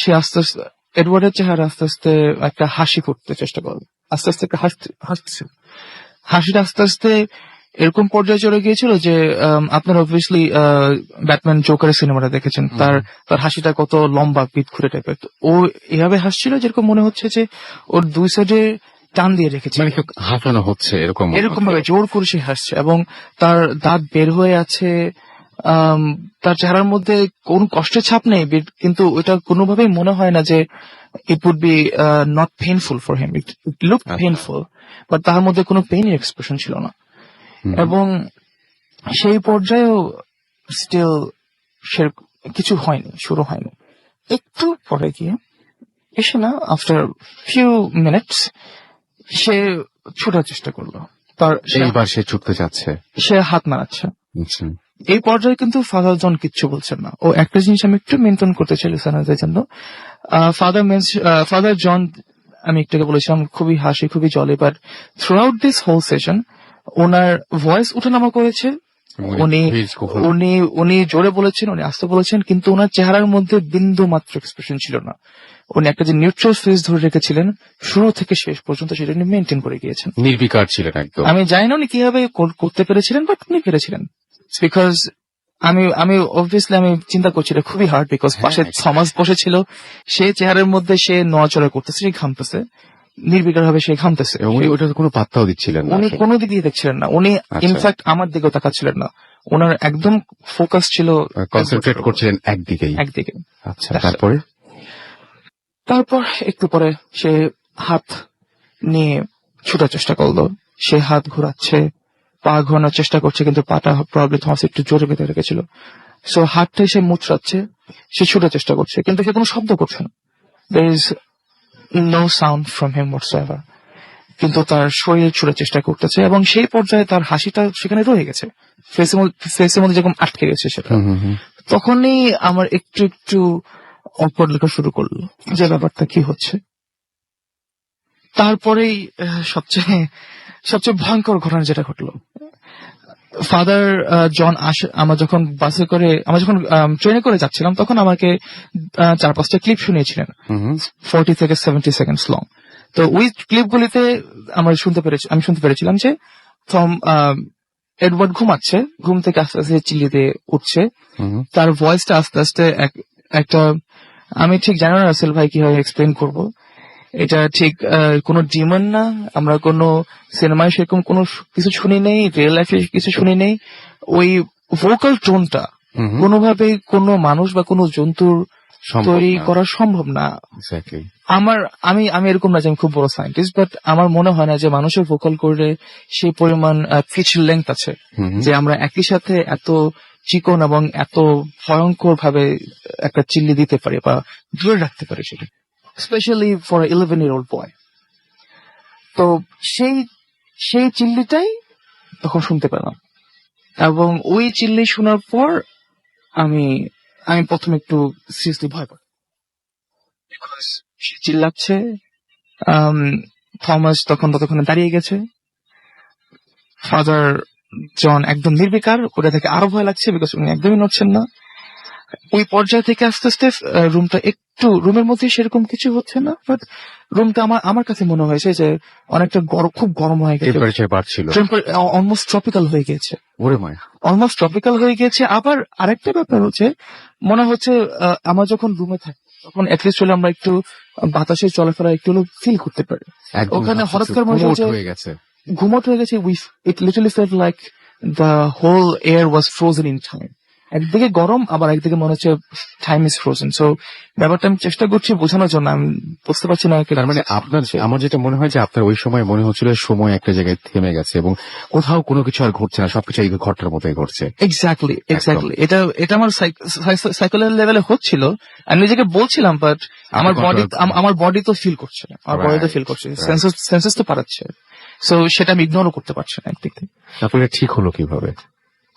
সে আস্তে আস্তে, এডওয়ার্ডের চেহারা আস্তে আস্তে একটা হাসি ফুটতে চেষ্টা করলো, আস্তে আস্তে একটা হাসছিল। হাসিটা আস্তে আস্তে এরকম পর্যায়ে চলে গিয়েছিল যে আপনারা অবভিয়াসলি ব্যাটম্যান জোকারের সিনেমাটা দেখেছেন, তার হাসিটা কত লম্বা, পিঠ খুঁড়ে টাইপের। ও এভাবে হাসছিল যেরকম মনে হচ্ছে যে ওর দুই সাইডে টান দিয়ে রেখেছিল, মানে কেউ হাঁটানো হচ্ছে এরকম এরকম ভাবে জোর করে সে হাসছে এবং তার দাঁত বের হয়ে আছে। তার চেহারার মধ্যে কোন কষ্টের ছাপ নেই, কিন্তু ওটা কোনোভাবেই মনে হয় না যে it would be not painful for him. It look painful, but তার মধ্যে কোনো পেইনের এক্সপ্রেশন ছিল না। এবং সেই পর্যায়েও স্টিল সে কিছু হয়নি, শুরু হয়নি। একটু পরে গিয়ে এসে না, আফটার ফিউ মিনিটস সে ছোটার চেষ্টা করলো। এইবার সে ছুটতে যাচ্ছে, সে হাত নাড়াচ্ছে। আচ্ছা। এই পর্যায়ে কিন্তু ফাদার জন কিচ্ছু বলছেন না। ও একটা জিনিস আমি একটু মেনটেন করতে চাই লিসেনারদের জন্য। ফাদার জন, আমি একটু আগে বলেছিলাম, খুবই হাসি, খুবই জলে, but throughout this whole session ওনার ভয়েস উঠানামা করেছে। উনি জোরে বলেছেন, উনি আস্তে বলেছেন, কিন্তু ওনার চেহারার মধ্যে বিন্দু মাত্র এক্সপ্রেশন ছিল না। উনি একটা যে নিউট্রাল ফেস ধরে রেখেছিলেন শুরু থেকে শেষ পর্যন্ত, সেটা উনি মেনটেন করে গিয়েছেন। নির্বিকার ছিলেন একদম। আমি জানি না উনি কিভাবে করতে পেরেছিলেন, বাট উনি পেরেছিলেন। বিকজ আমি অবভিয়াসলি আমি চিন্তা করছি এটা খুবই হার্ড, বিকজ পাশে থমাস বসেছিল, সে চেহারার মধ্যে সে নড়াচড়া করতেছে, সে ঘামতেছে, নির্বিকার ভাবে সে ঘামতেছে। উনি ওটা কোনো পাত্তাও দিচ্ছিলেন না, উনি কোনো দিক দিয়ে দেখছিলেন না। উনি ইনফ্যাক্ট আমার দিকেও তাকাচ্ছিলেন না। ওনার একদম ফোকাস ছিল, কনসেন্ট্রেট করছিলেন একদিকে। আচ্ছা, তারপর একটু পরে সে হাত নিয়ে ছুটার চেষ্টা করলো। সে হাত ঘোরাচ্ছে, পা ঘোরানোর চেষ্টা করছে, কিন্তু পাটা প্রবলেম থমাস একটু জোরে বেঁধে রেখেছিল। সো হাতটাই সে মুচড়াচ্ছে, সে ছুটার চেষ্টা করছে, কিন্তু সে কোনো শব্দ করছে না। there is no sound from him whatsoever, কিন্তু তার শরীর ছুটার চেষ্টা করতেছে, এবং সেই পর্যায়ে তার হাসিটা সেখানে রয়ে গেছে, ফেসের মধ্যে যেরকম আটকে গেছে সেটা। তখনই আমার একটু একটু অকওয়ার্ড লেখা শুরু করলো যে ব্যাপারটা কি হচ্ছে। তারপরেই সবচেয়ে ভয়ঙ্কর ঘটনা যেটা ঘটলো, ফাদার জন আমরা যখন ট্রেনে করে যাচ্ছিলাম, তখন আমাকে 4-5টা ক্লিপ শুনিয়েছিলেন, 40 থেকে 70 সেকেন্ডস লং। তো ওই ক্লিপগুলিতে আমি শুনতে পেরেছিলাম যে এডওয়ার্ড ঘুমাচ্ছে, ঘুম থেকে আস্তে আস্তে চিল্লিতে উঠছে, তার ভয়েসটা আস্তে আস্তে একটা, আমি ঠিক জানি না রাসেল ভাই কিভাবে এক্সপ্লেন করবো, এটা ঠিক কোনো ডিমন না, আমরা কোনো সিনেমায় সেরকম কোনো কিছু শুনি নেই, রিয়েল লাইফে কিছু শুনি নেই। ওই ভোকাল টোনটা কোনোভাবেই কোনো মানুষ বা কোনো জন্তুর তৈরি করা সম্ভব না। আমি এরকম না যে আমি খুব বড় সায়েন্টিস্ট, বাট আমার মনে হয় না যে মানুষের ভোকাল করলে সেই পরিমাণ পিচ লেংথ আছে যে আমরা একই সাথে এত চিকন এবং এত ভয়ঙ্কর ভাবে একটা চিল্লি দিতে পারি বা দূরে রাখতে পারি সেটা, স্পেশালি ফর 11-year-old বয়। তো সেই চিল্লিটাই তখন শুনতে পেলাম, এবং ওই চিল্লি শোনার পর আমি প্রথমে একটু সিরিয়াসলি ভয় পাই, বিকজ সে চিল্লাচ্ছে। থমাস ততক্ষণে দাঁড়িয়ে গেছে, ফাদার জন একদম নির্বিকার, ওটা থেকে আরো ভয় লাগছে বিকজ উনি একদমই নড়ছেন না। ওই পর্যায় থেকে আস্তে আস্তে রুমের মধ্যে সেরকম কিছু হচ্ছে না, বাট রুমটা আমার কাছে মনে হয়েছে যে অনেকটা খুব গরম হয়ে গেছে, অলমোস্ট ট্রপিক্যাল হয়ে গেছে, আবার আরেকটা ব্যাপার হচ্ছে, মনে হচ্ছে আমার যখন রুমে থাকি তখন অ্যাটলিস্ট হলে আমরা একটু বাতাসের চলাফেরা একটু ফিল করতে পারি। ওখানে হঠাৎ করে মনে হচ্ছে ঘুমট হয়ে গেছে। It literally felt like the whole air was frozen in time. একদিকে গরম, আবার একদিকে মনে হচ্ছে টাইম ইজ ফ্রোজেন। সো ব্যাপারটা আমি চেষ্টা করছি বোঝানোর জন্য, আমি বুঝতে পারছি না। তার মানে আমার যেটা মনে হয় যে আপনার ওই সময় মনে হচ্ছিল সময় একটা জায়গায় থেমে গেছে এবং কোথাও কোনো কিছু আর ঘটছে না, সবকিছু এই ঘটনার মতোই ঘটছে। এক্স্যাক্টলি এটা আমার সাইকোলজিক্যাল লেভেলে হচ্ছিল, আমি নিজেকে বলছিলাম, বাট আমার বডি তো ফিল করছে, সেন্সেস তো পারাচ্ছে। সো সেটা আমি ইগনোরও করতে পারছি না একদিক থেকে। তারপরে ঠিক হলো কিভাবে?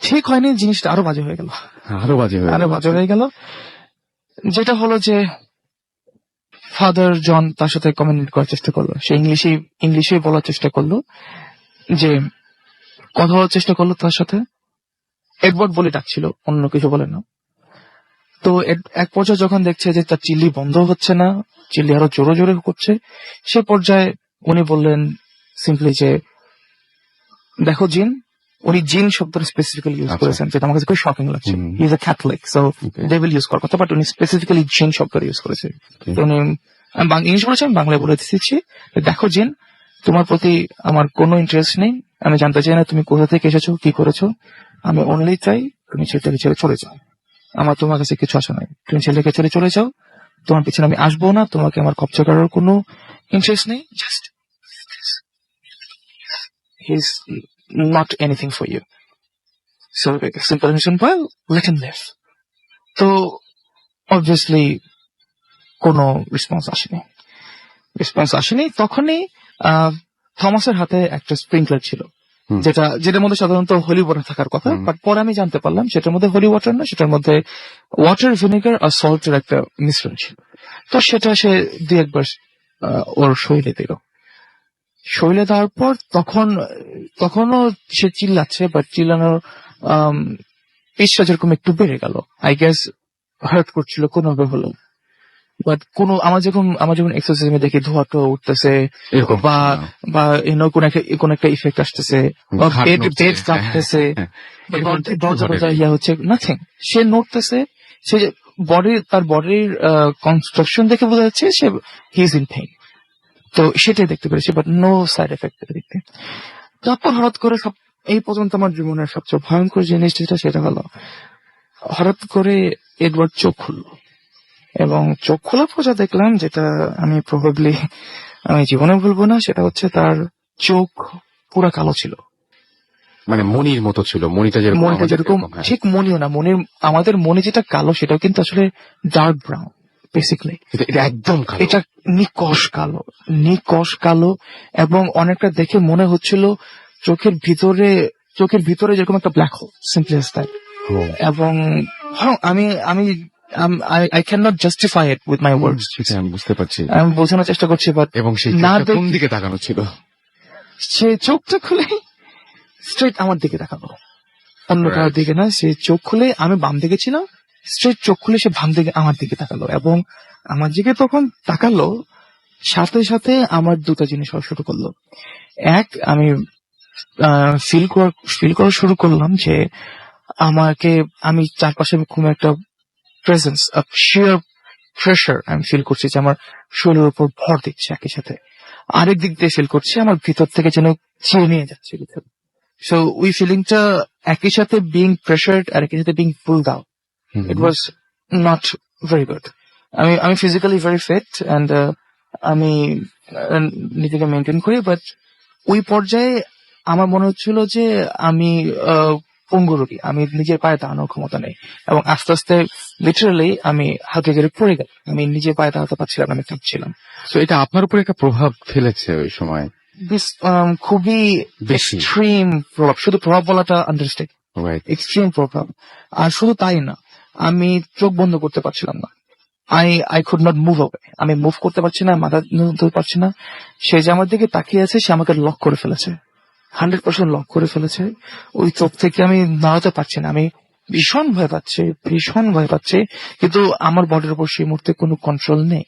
ঠিক হয়নি, জিনিসটা আরো বাজে হয়ে গেল। যেটা হলো যে ফাদার জন তার সাথে কমিউনিকেট করার চেষ্টা করলো, সে ইংলিশে বলার চেষ্টা করলো, যে কথা বলার চেষ্টা করলো তার সাথে। এডওয়ার্ড বলে ডাকছিল, অন্য কিছু বলে না। তো এক পর্যায়ে যখন দেখছে যে তার চিল্লি বন্ধ হচ্ছে না, চিল্লি আরো জোরে জোরে করছে, সে পর্যায়ে উনি বললেন সিম্পলি যে, দেখো জিন। উনি জিন শব্দটা স্পেসিফিক্যালি ইউজ করেছেন, যেটা আমার কাছে খুব শকিং লাগছে। He is a Catholic, so devil use করার কথা, বাট উনি স্পেসিফিক্যালি জিন শব্দটা ইউজ করেছে। উনি ইংলিশ বলেছেন, বাংলায় বলে দিচ্ছি, দেখো জিন, তোমার প্রতি আমার কোনো ইন্টারেস্ট নেই, আমি জানতে চাই না তুমি কোথা থেকে এসেছো, কি করেছো। আমি অনলি চাই তুমি ছেলেটাকে ছেড়ে চলে যাও, আমার তোমার কাছে কিছু আসা নাই। তুমি ছেলেকে ছেড়ে চলে যাও, তোমার পিছনে আমি আসবো না, তোমাকে আমার কবজা করার কোনো ইন্টারেস্ট নেই। Just he is not anything for you, so simple and simple, let him leave. তো অবভিয়াসলি কোনো রেসপন্স আসেনি। তখনই থমাসের হাতে একটা স্প্রিংকলার ছিল, যেটার মধ্যে সাধারণত হোলি ওয়াটার থাকার কথা, বাট পরে আমি জানতে পারলাম সেটার মধ্যে হোলি ওয়াটার না, সেটার মধ্যে ওয়াটার, ভিনেগার আর সল্টের একটা মিশ্রণ ছিল। তো সেটা সে দুই একবার ওর শরীরে দিল। শরীরে দেওয়ার পর তখনও সে চিল্লাচ্ছে, বাট চিল্লানোর পিসটা যেরকম একটু বেড়ে গেল, আই গেস হার্ট করছিল কোনোভাবে হলো। বাট আমার যখন এক্সারসাইজে দেখি ধোঁয়াটা উঠতেছে এরকম বা কোন একটা ইফেক্ট আসতেছে, বেড কাঁপতেছে, দরজা ইয়া হচ্ছে, নাথিং। সে নড়তেছে, সে তার বডির কনস্ট্রাকশন দেখে বোঝা যাচ্ছে সে হি ইজ ইন পেইন। তো সেটাই দেখতে পেরেছি, বাট নো সাইড এফেক্ট দেখতে। তারপর হঠাৎ করে এই পর্যন্ত আমার জীবনের সবচেয়ে ভয়ঙ্কর জিনিস যেটা, সেটা হলো হঠাৎ করে এডওয়ার্ড চোখ খুললো, এবং চোখ খোলার পর যা দেখলাম, যেটা আমি প্রবাবলি আমি জীবনে ভুলবো না, সেটা হচ্ছে তার চোখ পুরা কালো ছিল। মানে মনির মতো ছিল, মনিটা যেরকম ঠিক মনিও না, আমাদের মনি যেটা কালো সেটাও কিন্তু আসলে ডার্ক ব্রাউন বেসিক্যালি, এটা একদম এটা নিকশ কালো, এবং অনেকটা দেখে মনে হচ্ছিল চোখের ভিতরে যেরকম একটা black hole, simply as that. এবং আমি I cannot justify it with my words. আমি বুঝতে পারছি, আমি বোঝানোর চেষ্টা করছি, বাট এবং সেই কোন দিকে তাকানো ছিল, সে চোখটা খুলে স্ট্রেট আমার দিকে তাকালো, অন্য কারোর দিকে না। সে চোখ খুলে, আমি বাম দিকে ছিলাম, স্ট্রেট চোখ খুলে সে বাম দিকে আমার দিকে তাকালো, এবং আমার দিকে তখন তাকালো, সাথে সাথে আমার দুটো জিনিস হওয়া শুরু করলো। এক, আমি ফিল করা শুরু করলাম যে আমি চারপাশে কোনো একটা প্রেজেন্স, শিয়ার প্রেশার আমি ফিল করছি, যে আমার শরীরের উপর ভর দিচ্ছে। একই সাথে আরেক দিক দিয়ে ফিল করছি আমার ভিতর থেকে যেন ছিঁড়ে নিয়ে যাচ্ছে ভিতরে। সো ওই ফিলিংটা একই সাথে বিং প্রেশার্ড আর একই সাথে being pulled out, it was not very good. আমি ফিজিক্যালি ভেরি ফিট অ্যান্ড আমি নিজেকে মেনটেন করি, বাট ওই পর্যায়ে আমার মনে হচ্ছিল যে আমি পঙ্গু রোগী, আমি নিজের পায়ে দাঁড়ানোর ক্ষমতা নেই, এবং আস্তে আস্তে লিটারালি আমি হাতে গেড়ে পড়ে গেলাম, আমি নিজের পায়ে দাঁড়াতে পারছিলাম, আমি কাঁপছিলাম। তো এটা আপনার উপর একটা প্রভাব ফেলেছে ওই সময়, খুবই এক্সট্রিম প্রভাব, শুধু প্রভাব বলাটা আন্ডারস্ট্যান্ড, এক্সট্রিম প্রভাব। আর শুধু তাই না, আমি চোখ বন্ধ করতে পারছিলাম না, I could not move away, আমি মুভ করতে পারছি না, মাথা ধরতে পারছি না। সে যে আমার দিকে তাকিয়ে আছে, সে আমাকে লক করে ফেলেছে, 100% লক করে ফেলেছে। ওই চোখ থেকে আমি নাড়াতে পারছি না, আমি ভীষণ ভয় পাচ্ছি, কিন্তু আমার বডির উপর সেই মুহূর্তে কোনো কন্ট্রোল নেই।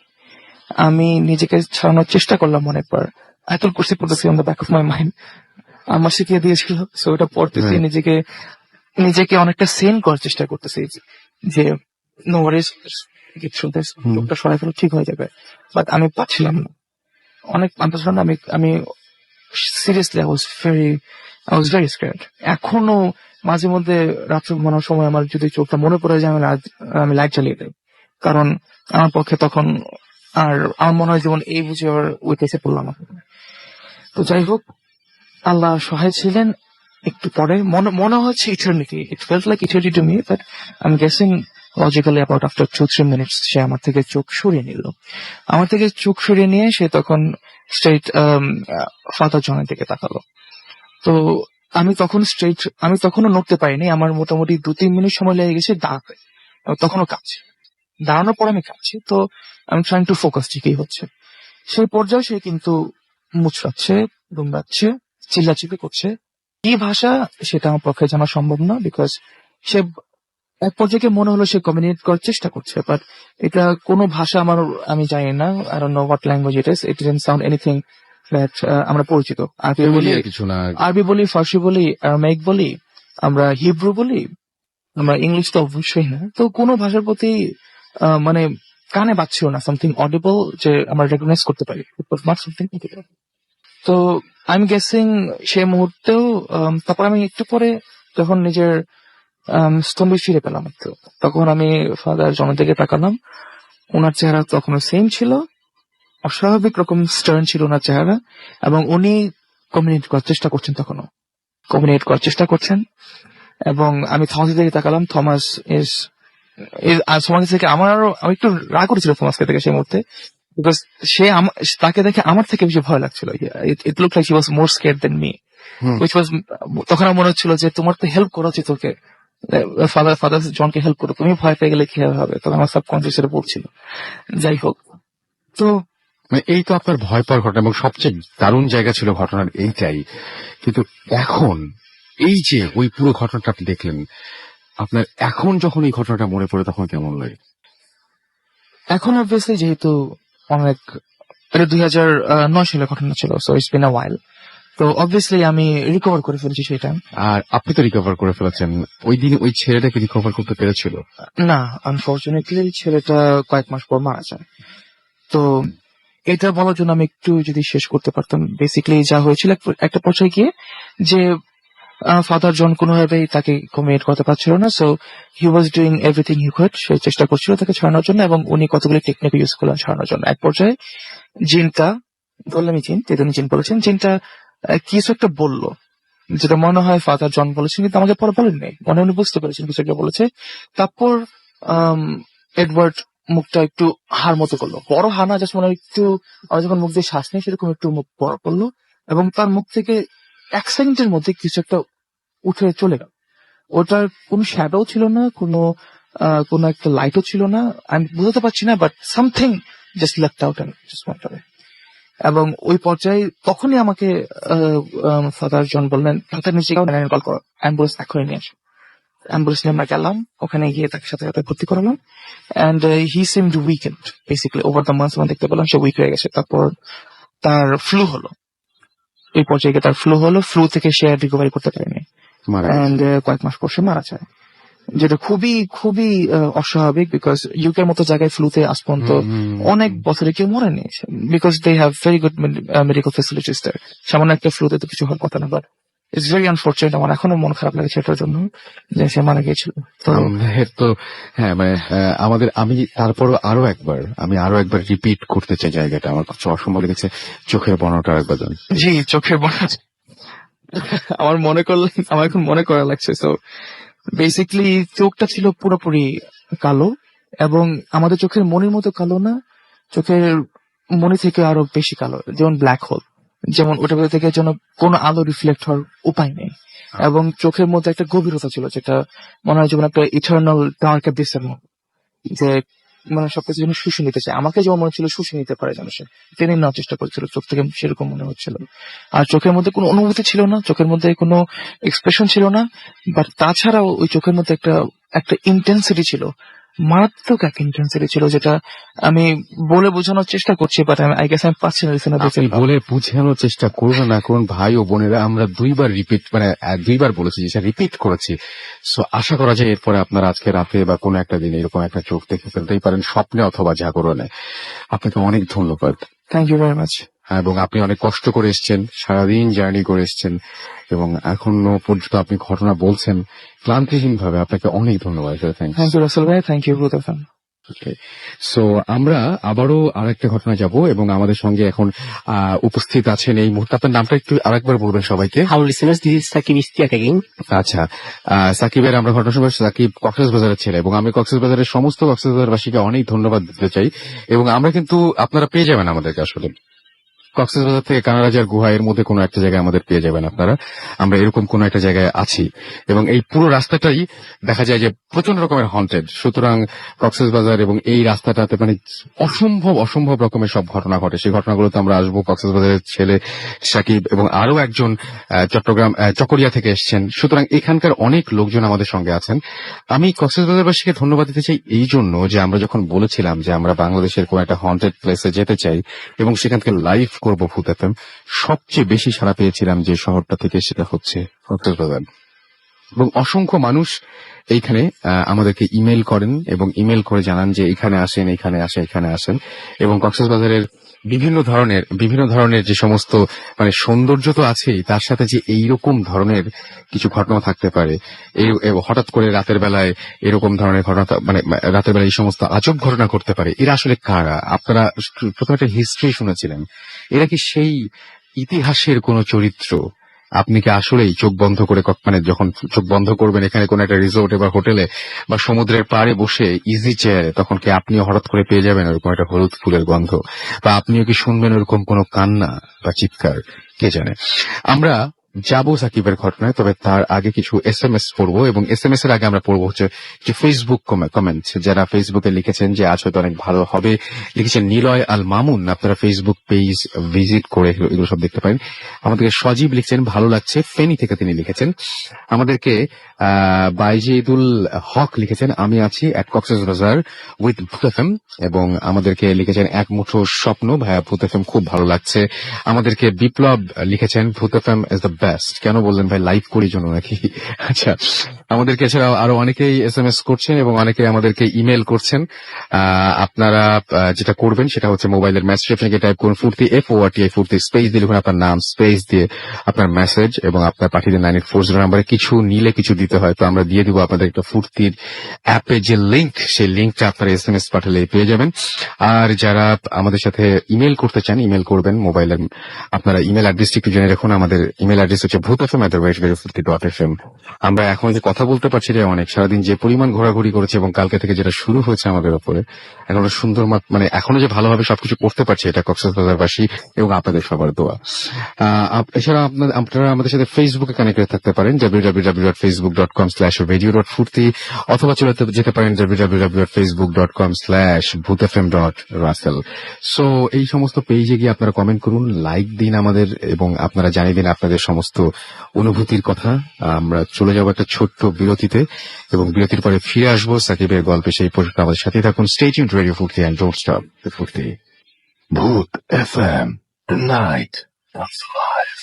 আমি নিজেকে ছাড়ানোর চেষ্টা করলাম অনেকবার, আয়াতুল কুরসি পড়তেছি on the back of my mind, আমার শিখিয়ে দিয়েছিল, সো ওটা পড়তেছি, নিজেকে অনেকটা সেন করার চেষ্টা করতেছি, যে নো ওয়ারিজ, চোখটা সরাই ফেলো, ঠিক হয়ে যাবে। বাট আমি পাচ্ছিলাম না, অনেক আমি seriously I was very scared. এখনো মাঝে মধ্যে রাত্রে ঘুমানোর সময় আমার যদি চোখটা মনে পড়ে যায়, আমি লাইট জ্বালিয়ে দেই, কারণ আমার পক্ষে তখন আর আমার মনে হয় যেমন এই বুঝে আবার ওই কেসে পড়লাম। তো যাই হোক, আল্লাহ সহায় ছিলেন। একটু পরে মনে হচ্ছে eternity, it felt like eternity to me, but I am guessing logically about after 2-3 minutes সে আমার থেকে চোখ সরিয়ে নিল। আমার থেকে চোখ সরিয়ে নিয়ে সে তখন স্ট্রেট ফাদার জনের দিকে তাকালো। তো আমি তখনও নড়তে পারিনি, আমার মোটামুটি 2-3 মিনিট সময় লেগে গেছে দাঁড়াতে, তখনও কাঁপছি, দাঁড়ানোর পর আমি কাঁপছি। তো আমি ট্রাইং টু ফোকাস, ঠিকই হচ্ছে। সেই পর্যায়ে সে কিন্তু মুচড়াচ্ছে, দুমড়াচ্ছে, চিল্লাচিল্লি করছে। কি ভাষা সেটা আমার পক্ষে জানা সম্ভব না, বিকজ সে এক পর্যায়ে মনে হলো সে কমিউনিকেট করার চেষ্টা করছে, বাট এটা কোন ভাষা আমি জানি না, I don't know what language it is, it didn't sound anything that আমরা পরিচিত। আরবি বলি, ফার্সি বলি, আরামাইক বলি, আমরা হিব্রু বলি, আমরা ইংলিশ তো অবশ্যই না। তো কোন ভাষার প্রতি মানে কানে বাজছিল না, সামথিং অডিবল যে আমরা রেকগনাইজ করতে পারি, ইট ওয়াজ নট সামথিং অডিবল। তো আমি গেসিং সে মুহূর্তেও তারপর আমি একটু পরে যখন নিজের স্তম্ভে ফিরে পেলাম একটু, তখন আমি ফাদার জনের দিকে তাকালাম। ওনার চেহারা তখন সেম ছিল, অস্বাভাবিক রকম স্টার্ন ছিল ওনার চেহারা, এবং উনি কমিউনিকেট করার চেষ্টা করছেন, তখনও কমিউনিকেট করার চেষ্টা করছেন। এবং আমি থমাসের দিকে তাকালাম। থমাস থেকে আমি একটু রাগ করেছিল থমাসকে থেকে সেই মুহূর্তে, বিকজ তাকে দেখে আমার থেকে বেশি ভয় লাগছিল। ইট look like he was more scared than me, which was, তখন আমার মনে হচ্ছিল যে তোমার তো হেল্প করা উচিত, তোকে ফাদার জনকে হেল্প করো, তুমি ভয় পেয়ে গেলে কি হবে, তখন আমার সাবকনসিয়াস এটা পড়ছিল। যাই হোক, তো মানে এই তো আপনার ভয় পাওয়ার ঘটনা, এবং সবচেয়ে দারুণ জায়গা ছিল ঘটনার এইটাই। কিন্তু এখন এই যে ওই পুরো ঘটনাটা আপনি দেখলেন, আপনার এখন যখন এই ঘটনাটা মনে পড়ে তখন কেমন লাগে? এখন অবভিয়াসলি যেহেতু অনেক, এটা 2009 সালের ঘটনা ছিল, সো ইটস বিন আ ওয়াইল, তো অবভিয়াসলি আমি রিকভার করে ফেলেছি সেটা। আর আপনি তো রিকভার করে ফেলেছেন, ওই দিন ওই ছেলেটাকে রিকভার করতে পেরেছিল? না, আনফরচুনেটলি ছেলেটা কয়েক মাস পর মারা যায়। তো এটা বলার জন্য আমি একটু যদি শেষ করতে পারতাম, বেসিক্যালি যা হয়েছিল একটা পর্যায়ে গিয়ে যে ফাদার জন কোনোভাবেই তাকে কমিউনিকেট করতে পারছিল না, so he was doing everything he could, সে চেষ্টা করছিল তাকে ছাড়ানোর জন্য, এবং উনি কতগুলি টেকনিক ইউজ করলেন ছাড়ানোর জন্য। এক পর্যায়ে জিনটা, বললামই জিন, তিনি জিন বলেছেন, জিনটা কিছু একটা বললো, যেটা মনে হয় ফাদার জন বলেছেন, কিন্তু আমাকে পরে বলেননি, মনে উনি বুঝতে পেরেছেন কিছু একটা বলেছে। তারপর এডওয়ার্ড মুখটা একটু হার মতো করলো, বড় হানা, জাস্ট মনে হয় একটু, আমরা যখন মুখ দিয়ে শ্বাস নেই সেরকম একটু মুখ বড় করলো, এবং তার মুখ থেকে 1 সেকেন্ডের মধ্যে কিছু একটা উঠে চলে গেল। ওটার কোনো শ্যাডো ছিল না, কোনো একটা লাইটও ছিল না, আমি বুঝতে পারছি না, but something just left out and just went away. এবং ওই পর্যায়ে তখনই আমাকে ফাদার জন বললেন, ডাক্তার নিচে কল করো, অ্যাম্বুলেন্স এখনই নিয়ে আসো। অ্যাম্বুলেন্স নিয়ে আমরা গেলাম, ওখানে গিয়ে তাকে সাথে সাথে ভর্তি করালাম, and he seemed weekend, basically over the months আমরা দেখতে পেলাম সে উইক হয়ে গেছে। তারপর তার ফ্লু হলো, এই পর্যায়ে গিয়ে তার ফ্লু হলো, ফ্লু থেকে সে রিকভারি করতে পারেনি, অ্যান্ড কয়েক মাস পর সে মারা যায়, যেটা খুবই খুবই অস্বাভাবিক, বিকজ ইউকের মতো জায়গায় ফ্লুতে আজ পর্যন্ত অনেক বছরে কেউ মরেনি, because they have very good medical facilities there. সামান্য একটা ফ্লুতে তো কিছু হওয়ার কথা না, বাট ইটস ভেরি আনফরচুনেট। আমার এখনো মন খারাপ লাগে সেটার জন্য যে সে মারা গিয়েছিল। তো হ্যাঁ, মানে আমি আরো একবার রিপিট করতে চাই জায়গাটা, আমার কাছে অসম্ভব লেগেছে। চোখের বর্ণটা একবার জানি। জি, চোখের বর্ণ আমার এখন মনে করা লাগছে। তো বেসিক্যালি চোখটা ছিল পুরোপুরি কালো, এবং আমাদের চোখের মনির মতো কালো না, চোখের মনি থেকে আরো বেশি কালো, যেমন ব্ল্যাক হোল, যেমন ওটার ভেতর থেকে যেন কোনো আলো রিফ্লেক্ট হওয়ার উপায় নেই, এবং চোখের মধ্যে একটা গভীরতা ছিল, যেটা মনে হয় যেমন একটা ইটার্নাল ডার্ক অ্যাবিসের মতো, যে মানে সবকিছু যেন শুষে নিতে চায়। আমাকে যেমন মনে হচ্ছিল শুষে নিতে পারে যেন সে টেনে নেওয়ার চেষ্টা করছিল, চোখ থেকে সেরকম মনে হচ্ছিল। আর চোখের মধ্যে কোনো অনুভূতি ছিল না, চোখের মধ্যে কোনো এক্সপ্রেশন ছিল না, বাট তাছাড়াও ওই চোখের মধ্যে একটা ইন্টেন্সিটি ছিল, মারাত্মক এক ইন্টেন্সিটি ছিল, যেটা আমি বলে বোঝানোর চেষ্টা করছি, বাট আই গেস আমি পাচ্ছি না। আপনি বলে বোঝানোর চেষ্টা করবেন না, কারণ ভাই ও বোনেরা আমরা দুইবার বলেছি, যে রিপিট করেছি। সো আশা করা যায় এরপরে আপনারা আজকে রাতে বা কোনো একটা দিন এরকম একটা চোখ দেখে ফেলতেই পারেন, স্বপ্নে অথবা জাগরণে। আপনাকে অনেক ধন্যবাদ। Thank you very much. এবং আপনি অনেক কষ্ট করে এসেছেন, সারাদিন জার্নি করে এসেছেন, এবং এখনো পর্যন্ত আপনি ঘটনা বলছেন ক্লান্তিহীন ভাবে। আপনাকে অনেক ধন্যবাদ। থ্যাংক ইউ রাসেল ভাই, থ্যাংক ইউ ব্রুত এফএম। সো আমরা আবারও আরেকটা ঘটনা যাব, এবং আমাদের সঙ্গে এখন উপস্থিত আছেন এই মুহূর্তে। আপনার নামটা একটু আরেকবার বলবেন সবাইকে। Hello listeners, this is Sakib Istiak again. আচ্ছা, সাকিবের আমরা ঘটনা শুনবো। সাকিব কক্সবাজারের ছেলে, এবং আমি কক্সবাজারের সমস্ত কক্সবাজারবাসীকে অনেক ধন্যবাদ দিতে চাই। এবং আমরা কিন্তু আপনারা পেয়ে যাবেন আমাদেরকে, আসলে কক্সবাজার থেকে কানাডাজার গুহা এর মধ্যে কোনো একটা জায়গায় আমাদের পেয়ে যাবেন আপনারা। আমরা এরকম কোনো একটা জায়গায় আছি, এবং এই পুরো রাস্তাটাই দেখা যায় যে প্রচন্ড রকমের হন্টেড। সুতরাং কক্সবাজার এবং এই রাস্তাটাতে মানে অসম্ভব রকমের সব ঘটনা ঘটে। সেই ঘটনাগুলোতে আমরা আসবো। কক্সবাজারের ছেলে সাকিব এবং আরো একজন চকরিয়া থেকে এসছেন। সুতরাং এখানকার অনেক লোকজন আমাদের সঙ্গে আছেন। আমি কক্সবাজারবাসীকে ধন্যবাদ দিতে চাই এই জন্য যে আমরা যখন বলেছিলাম যে আমরা বাংলাদেশের কোনো একটা হন্টেড প্লেসে যেতে চাই এবং সেখান থেকে লাইভ করবো ভূত এফএম, সবচেয়ে বেশি সাড়া পেয়েছিলাম যে শহরটা থেকে, সেটা হচ্ছে কক্সবাজার। এবং অসংখ্য মানুষ এইখানে আমাদেরকে ইমেল করেন এবং ইমেল করে জানান যে এখানে আসেন, এখানে আসেন। এবং কক্সবাজারের বিভিন্ন ধরনের যে সমস্ত মানে সৌন্দর্য তো আছেই, তার সাথে যে এইরকম ধরনের কিছু ঘটনা থাকতে পারে, হঠাৎ করে রাতের বেলায় এরকম ধরনের ঘটনা মানে রাতের বেলায় এই সমস্ত আজব ঘটনা করতে পারে, এরা আসলে কারা? আপনারা প্রথমে একটা হিস্ট্রি শুনেছিলেন, এরা কি সেই ইতিহাসের কোন চরিত্র? আপনি কি আসলেই চোখ বন্ধ করে মানে যখন চোখ বন্ধ করবেন এখানে কোন একটা রিসোর্টে বা হোটেলে বা সমুদ্রের পাড়ে বসে ইজি চেয়ারে, তখন কি আপনিও হঠাৎ করে পেয়ে যাবেন ওরকম একটা হলুদ ফুলের গন্ধ, বা আপনিও কি শুনবেন ওরকম কোনো কান্না বা চিৎকার? কে জানে। আমরা যাবো সাকিবের ঘটনায়, তবে তার আগে কিছু SMS পড়বো, এবং SMS এর আগে আমরা পড়বো হচ্ছে যে ফেসবুক কমেন্ট। যারা ফেসবুকে লিখেছেন যে আজ হয়তো অনেক ভালো হবে, লিখেছেন নিলয় আল মামুন, আপনারা ফেসবুক পেজ ভিজিট করে এগুলো সব দেখতে পারেন। আমাদেরকে সজীব লিখছেন ভালো লাগছে, ফেনী থেকে তিনি লিখেছেন। আমাদেরকে বাইজিদুল হক লিখেছেন আমি আছি এট কক্সবাজার উইথ ভূত FM, এবং আমাদেরকে লিখেছেন এক মুঠো স্বপ্ন, ভাইয়া ভূত FM খুব ভালো লাগছে। আমাদেরকে বিপ্লব লিখেছেন ভূত FM ইজ দ্য বেস্ট। কেন বললেন ভাই, লাইভ করি জন্য নাকি? আচ্ছা, আমাদেরকে এছাড়াও আরো অনেকেই SMS করছেন এবং অনেকে আমাদেরকে ইমেল করছেন। আপনারা যেটা করবেন সেটা হচ্ছে মোবাইলের মেসেজ আপনাকে টাইপ করুন ফুর্তি FORTI ফুর্তি, স্পেস দিয়ে লিখুন আপনার নাম, স্পেস দিয়ে আপনার মেসেজ, এবং আপনার পাঠিয়ে দিন 9840 নাম্বারে। কিছু নিলে কিছু দিতে হয়, তো আমরা দিয়ে দিব আপনাদের একটা ফুর্তির অ্যাপে যে লিংক, সেই লিংকটা আপনারা SMS পাঠালে পেয়ে যাবেন। আর যারা আমাদের সাথে ইমেল করতে চান, ইমেল করবেন মোবাইলের, আপনারা ইমেল অ্যাড্রেসটি একটু জেনে রাখুন। আমাদের ইমেল অ্যাড্রেস হচ্ছে bhutfm@fuርቲ.fm। আমরা এখন যে কথা বলতে পারছি রে অনেক, সারাদিন যে পরিমাণ ঘোরাঘুরি করেছে এবং কালকে থেকে যেটা শুরু হয়েছে আমাদের উপরে, এখনো সুন্দর মানে এখনো যে ভালোভাবে সবকিছু করতে পারছে, এটা কক্সবাজারবাসী এবং আপনাদের সবার দোয়া। এছাড়া আপনারা আমাদের সাথে ফেসবুকে কানেক্টেড থাকতে পারেন www.facebook.com/radio.furti, অথবা চলে যেতে পারেন www.facebook.com/bhutfm.russell। সো এই সমস্ত পেজে গিয়ে আপনারা কমেন্ট করুন, লাইক দিন আমাদের, এবং আপনারা জানিয়ে দিন আপনাদের সমস্ত অনুভূতির কথা। আমরা চলে যাব একটা ছোট্ট বিরতিতে, এবং বিরতির পরে ফিরে আসবো সাকিবের গল্পে। সেই পর্যন্ত আমাদের সাথে থাকুন। স্টে টিউনড রেডিও ফুর্তি এন্ড ডোন্ট স্টপ ফুর্তি। ভূত FM, the night comes alive.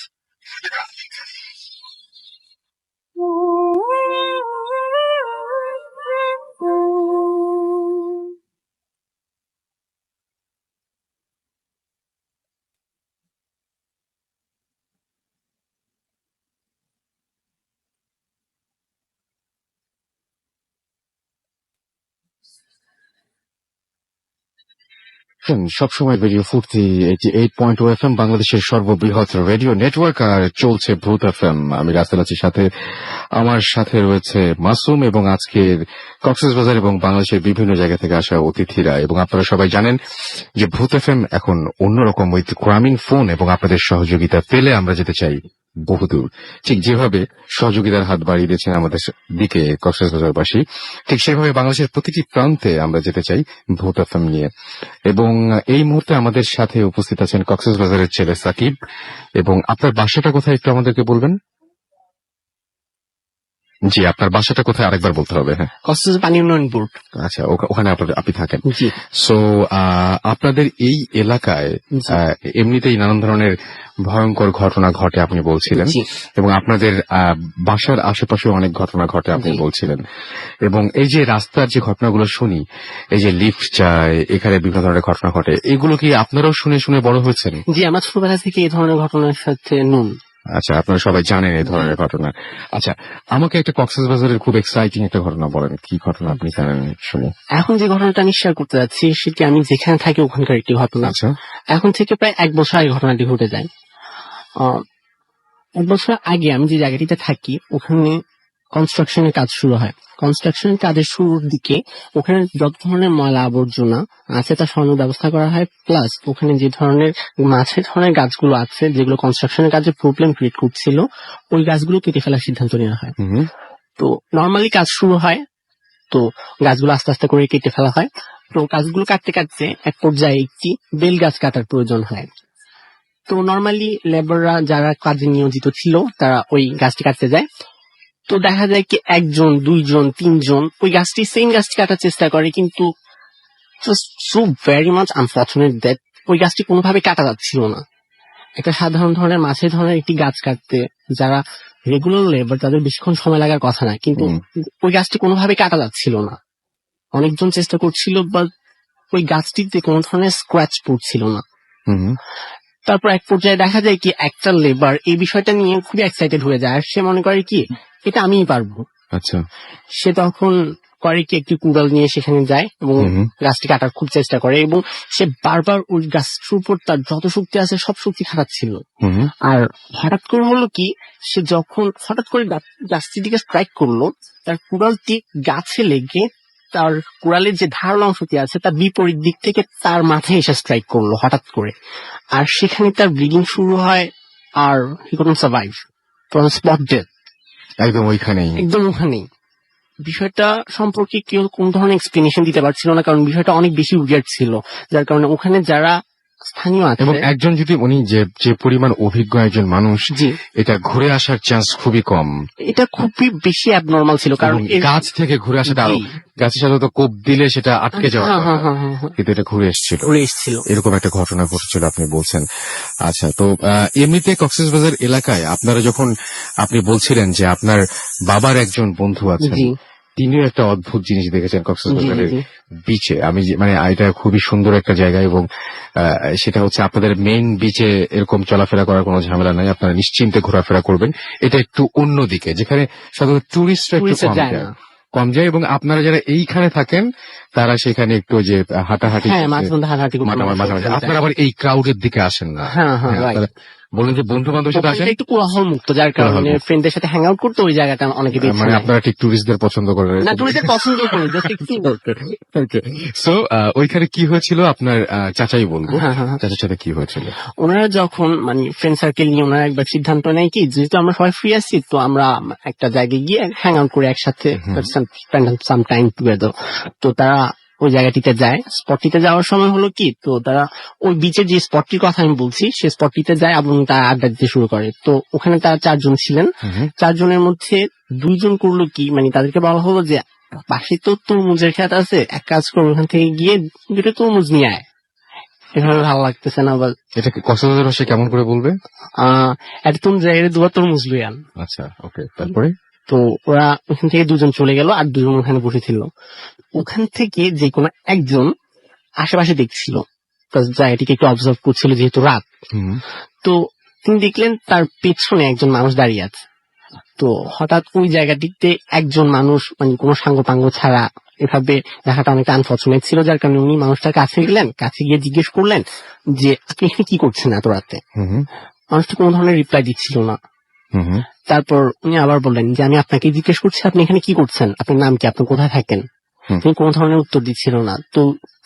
সবসময় রেডিও ফুর্তি 88.2 FM, বাংলাদেশের সর্ববৃহৎ রেডিও নেটওয়ার্ক, আর চলছে ভূত FM। আমি রাসেল আছি সাথে, আমার সাথে রয়েছে মাসুম, এবং আজকের কক্সবাজার এবং বাংলাদেশের বিভিন্ন জায়গা থেকে আসা অতিথিরা। এবং আপনারা সবাই জানেন যে ভূত FM এখন অন্যরকম, উইথ গ্রামীণ ফোন, এবং আপনাদের সহযোগিতা পেলে আমরা যেতে চাই বহুদূর। ঠিক যেভাবে সহযোগিতার হাত বাড়িয়ে দিয়েছেন আমাদের দিকে কক্সবাজারবাসী, ঠিক সেভাবে বাংলাদেশের প্রতিটি প্রান্তে আমরা যেতে চাই ভূত FM নিয়ে। এবং এই মুহূর্তে আমাদের সাথে উপস্থিত আছেন কক্সবাজারের ছেলে সাকিব। এবং আপনার বাসাটা কোথায় একটু আমাদেরকে বলবেন? জি, আপনার বাসাটা কোথায় আরেকবার বলতে হবে। হ্যাঁ, কক্সবাজার পানি উন্নয়ন বোর্ড। আচ্ছা, ওখানে আপনি থাকেন। জি। সো আপনাদের এই এলাকায় এমনিতেই নানান ধরনের ভয়ঙ্কর ঘটনা ঘটে আপনি বলছিলেন, এবং আপনাদের বাসার আশেপাশে অনেক ঘটনা ঘটে আপনি বলছিলেন। এবং এই যে রাস্তার যে ঘটনাগুলো শুনি, এই যে লিফট চায়, এখানে বিভিন্ন ধরনের ঘটনা ঘটে, এগুলো কি আপনারাও শুনে শুনে বড় হয়েছেন? জি, আমার ছোটবেলা থেকে এই ধরনের ঘটনার সাথে নুন। আচ্ছা, আপনারা সবাই জানেন এই ধরনের ঘটনা। আচ্ছা, আমাকে একটা কক্সবাজারের খুব এক্সাইটিং একটা ঘটনা বলেন, কি ঘটনা আপনি জানেন শুনি। এখন যে ঘটনাটা আমি শেয়ার করতে যাচ্ছি সেটি আমি যেখানে থাকি ওখানকার একটি ঘটনা। আচ্ছা, এখন থেকে প্রায় 1 বছর আগে ঘটনাটি ঘটে যায়। 1 বছর আগে আমি যে জায়গাটিতে থাকি ওখানে কনস্ট্রাকশনের কাজ শুরু হয়। কনস্ট্রাকশনের কাজের শুরুর দিকে ওখানে যত ধরনের ময়লা আবর্জনা আছে তার সরানোর ব্যবস্থা করা হয়, প্লাস ওখানে যে ধরনের মাছের ধরনের গাছগুলো আছে যেগুলো কনস্ট্রাকশনের কাজে প্রবলেম ক্রিয়েট করছিল, ওই গাছগুলো কেটে ফেলার সিদ্ধান্ত নেওয়া হয়। তো নর্মালি কাজ শুরু হয়, তো গাছগুলো আস্তে আস্তে করে কেটে ফেলা হয়। তো গাছগুলো কাটতে কাটতে এক পর্যায়ে একটি বেল গাছ কাটার প্রয়োজন হয়। তো নর্মালি লেবাররা যারা কাজে নিয়োজিত ছিল তারা ওই গাছটি কাটতে যায়। তো দেখা যায় কি 1 জন 2 জন 3 জন ওই গাছটি সেম গাছটি কাটার চেষ্টা করে, কিন্তু just so very much unfortunate that ওই গাছটি কোনোভাবে কাটা যাচ্ছিল না। একটা সাধারণ ধরনের মাছের ধরনের একটি গাছ কাটতে যারা রেগুলার লেবার তাদের বেশিক্ষণ সময় লাগার কথা না, কিন্তু ওই গাছটি কোনোভাবে কাটা যাচ্ছিল না। অনেকজন চেষ্টা করছিল, বাট ওই গাছটিতে কোনো ধরনের স্ক্র্যাচ পড়ছিল না। হুম। তারপর এক পর্যায়ে দেখা যায় কি একটা লেবার এই বিষয়টা নিয়ে খুবই এক্সাইটেড হয়ে যায়, আর সে মনে করে কি এটা আমিই পারবো। আচ্ছা। সে তখন করে কি একটি কুড়াল নিয়ে সেখানে যায় এবং হুম। গাছটি কাটার খুব চেষ্টা করে, এবং সে বারবার ওই গাছটির উপর তার যত শক্তি আছে সব শক্তি খাটাচ্ছিল। হুম। আর হঠাৎ করে হলো কি, সে যখন হঠাৎ করে গাছটির দিকে স্ট্রাইক করলো, তার কুড়ালটি গাছে লেগে তার কুড়ালের যে ধারালো অংশটি আছে তার বিপরীত দিক থেকে তার মাথায় এসে স্ট্রাইক করলো হঠাৎ করে। আর সেখানে তার ব্লিডিং শুরু হয়, আর he couldn't survive from spot death. একদম ওইখানেই। একদম ওখানেই। বিষয়টা সম্পর্কে কেউ কোন ধরনের এক্সপ্লেনেশন দিতে পারছিল না, কারণ বিষয়টা অনেক বেশি উইয়ার্ড ছিল, যার কারণে ওখানে যারা স্থানীয় আছে এবং একজন যদি উনি যে পরিমাণ অভিজ্ঞ একজন মানুষ, জি এটা ঘুরে আসার চান্স খুবই কম। এটা খুবই বেশি অ্যাবনর্মাল ছিল, কারণ এবং গাছ থেকে ঘুরে আসাটা আরো, জি। গাছের সাথে তো কোপ দিলে সেটা আটকে যাওয়ার হ্যাঁ, কথা। হ্যাঁ, হ্যাঁ, হ্যাঁ, কিন্তু এটা ঘুরে এসেছিল, ঘুরে এসেছিল। এরকম একটা ঘটনা ঘটেছিল আপনি বলছেন। আচ্ছা, তো এমনিতে কক্সবাজার এলাকায় আপনারা যখন আপনি বলছিলেন যে আপনার বাবার একজন বন্ধু আছেন, জি তিনিও একটা অদ্ভুত জিনিস দেখেছেন জি কক্সবাজারের জি বিচে। আমি মানে এটা খুবই সুন্দর একটা জায়গা, এবং সেটা হচ্ছে আপনাদের মেইন বিচে এরকম চলাফেরা করার কোনো ঝামেলা নাই, আপনারা নিশ্চিন্তে ঘোরাফেরা করবেন। এটা একটু অন্যদিকে, যেখানে সাধারণত টুরিস্টরা একটু টুরিস্টরা কম যায় যায়, না। এবং আপনারা যারা এইখানে থাকেন তারা সেখানে একটু যে হাঁটাহাঁটি হ্যাঁ, করতে, মাঝে মধ্যে হাঁটাহাঁটি করতে মাঝামাঝি আপনারা আবার এই ক্রাউডের দিকে আসেন না। হ্যাঁ, হ্যাঁ, হ্যাঁ, right. আপনারা বলেন যে বন্ধু বান্ধবের সাথে আসেন, ওখানটা একটু কোলাহল মুক্ত, যার কারণে কোলাহলমুক্ত। ফ্রেন্ডদের সাথে হ্যাং আউট করতে ওই জায়গাটা অনেকে বেছে মানে নেয়। আপনারা ঠিক টুরিস্টদের পছন্দ করেন না, টুরিস্টদের পছন্দ করি, জাস্ট একটু সো ওইখানে কি হয়েছিল আপনার চাচাই বলবো, হ্যাঁ, হ্যাঁ, হ্যাঁ। চাচার সাথে কি হয়েছিল? ওনারা যখন মানে ফ্রেন্ড সার্কেল নিয়ে ওনারা একবার সিদ্ধান্ত নেয় কি, যেহেতু আমরা সবাই ফ্রি আছি, তো আমরা একটা জায়গায় গিয়ে হ্যাং আউট করে একসাথে সাম টাইম টুগেদার। তো তারা ওই জায়গাটিতে যায়। স্পটটিতে যাওয়ার সময় হলো কি, তো তারা ওই বিচের যে স্পটটির কথা আমি বলছি সেই স্পটটিতে যায় এবং তারা আড্ডা দিতে শুরু করে। তো ওখানে তারা 4 জন ছিলেন। 4 জনের মধ্যে 2 জন করলো কি, মানে তাদেরকে বলা হলো যে পাশে তো তরমুজের ক্ষেত আছে, এক কাজ করো ওখান থেকে গিয়ে 2টা তরমুজ নিয়ে আয়। এভাবে ভালো লাগতেছে না, আবার এটা কক্সবাজার ভাষায় কেমন করে বলবে? একটা তুমি জায়গায় 2বার তরমুজ লই আন। আচ্ছা, ওকে, তারপরে? তো ওরা ওখান থেকে 2 জন চলে গেল, আর 2 জন ওখানে বসেছিল। ওখান থেকে যে কোনো একজন আশেপাশে দেখছিল, জায়গাটিকে একটু অবজার্ভ করছিল যেহেতু রাত। তো তিনি দেখলেন তার পেছনে একজন মানুষ দাঁড়িয়ে আছে। তো হঠাৎ ওই জায়গাটিতে একজন মানুষ মানে কোনো সাঙ্গপাঙ্গ ছাড়া এভাবে দেখাটা অনেক আনফর্চুনেট ছিল, যার কারণে উনি মানুষটার কাছে গেলেন, কাছে গিয়ে জিজ্ঞেস করলেন যে আপনি এখানে কি করছেন এত রাতে। মানুষটা কোনো ধরনের রিপ্লাই দিচ্ছিল না। তারপর উনি আবার বললেন যে আমি আপনাকে জিজ্ঞেস করছি আপনি এখানে কি করছেন, আপনার নাম কি, আপনি কোথায় থাকেন। তিনি কোনো ধরনের উত্তর দিচ্ছিল না। তো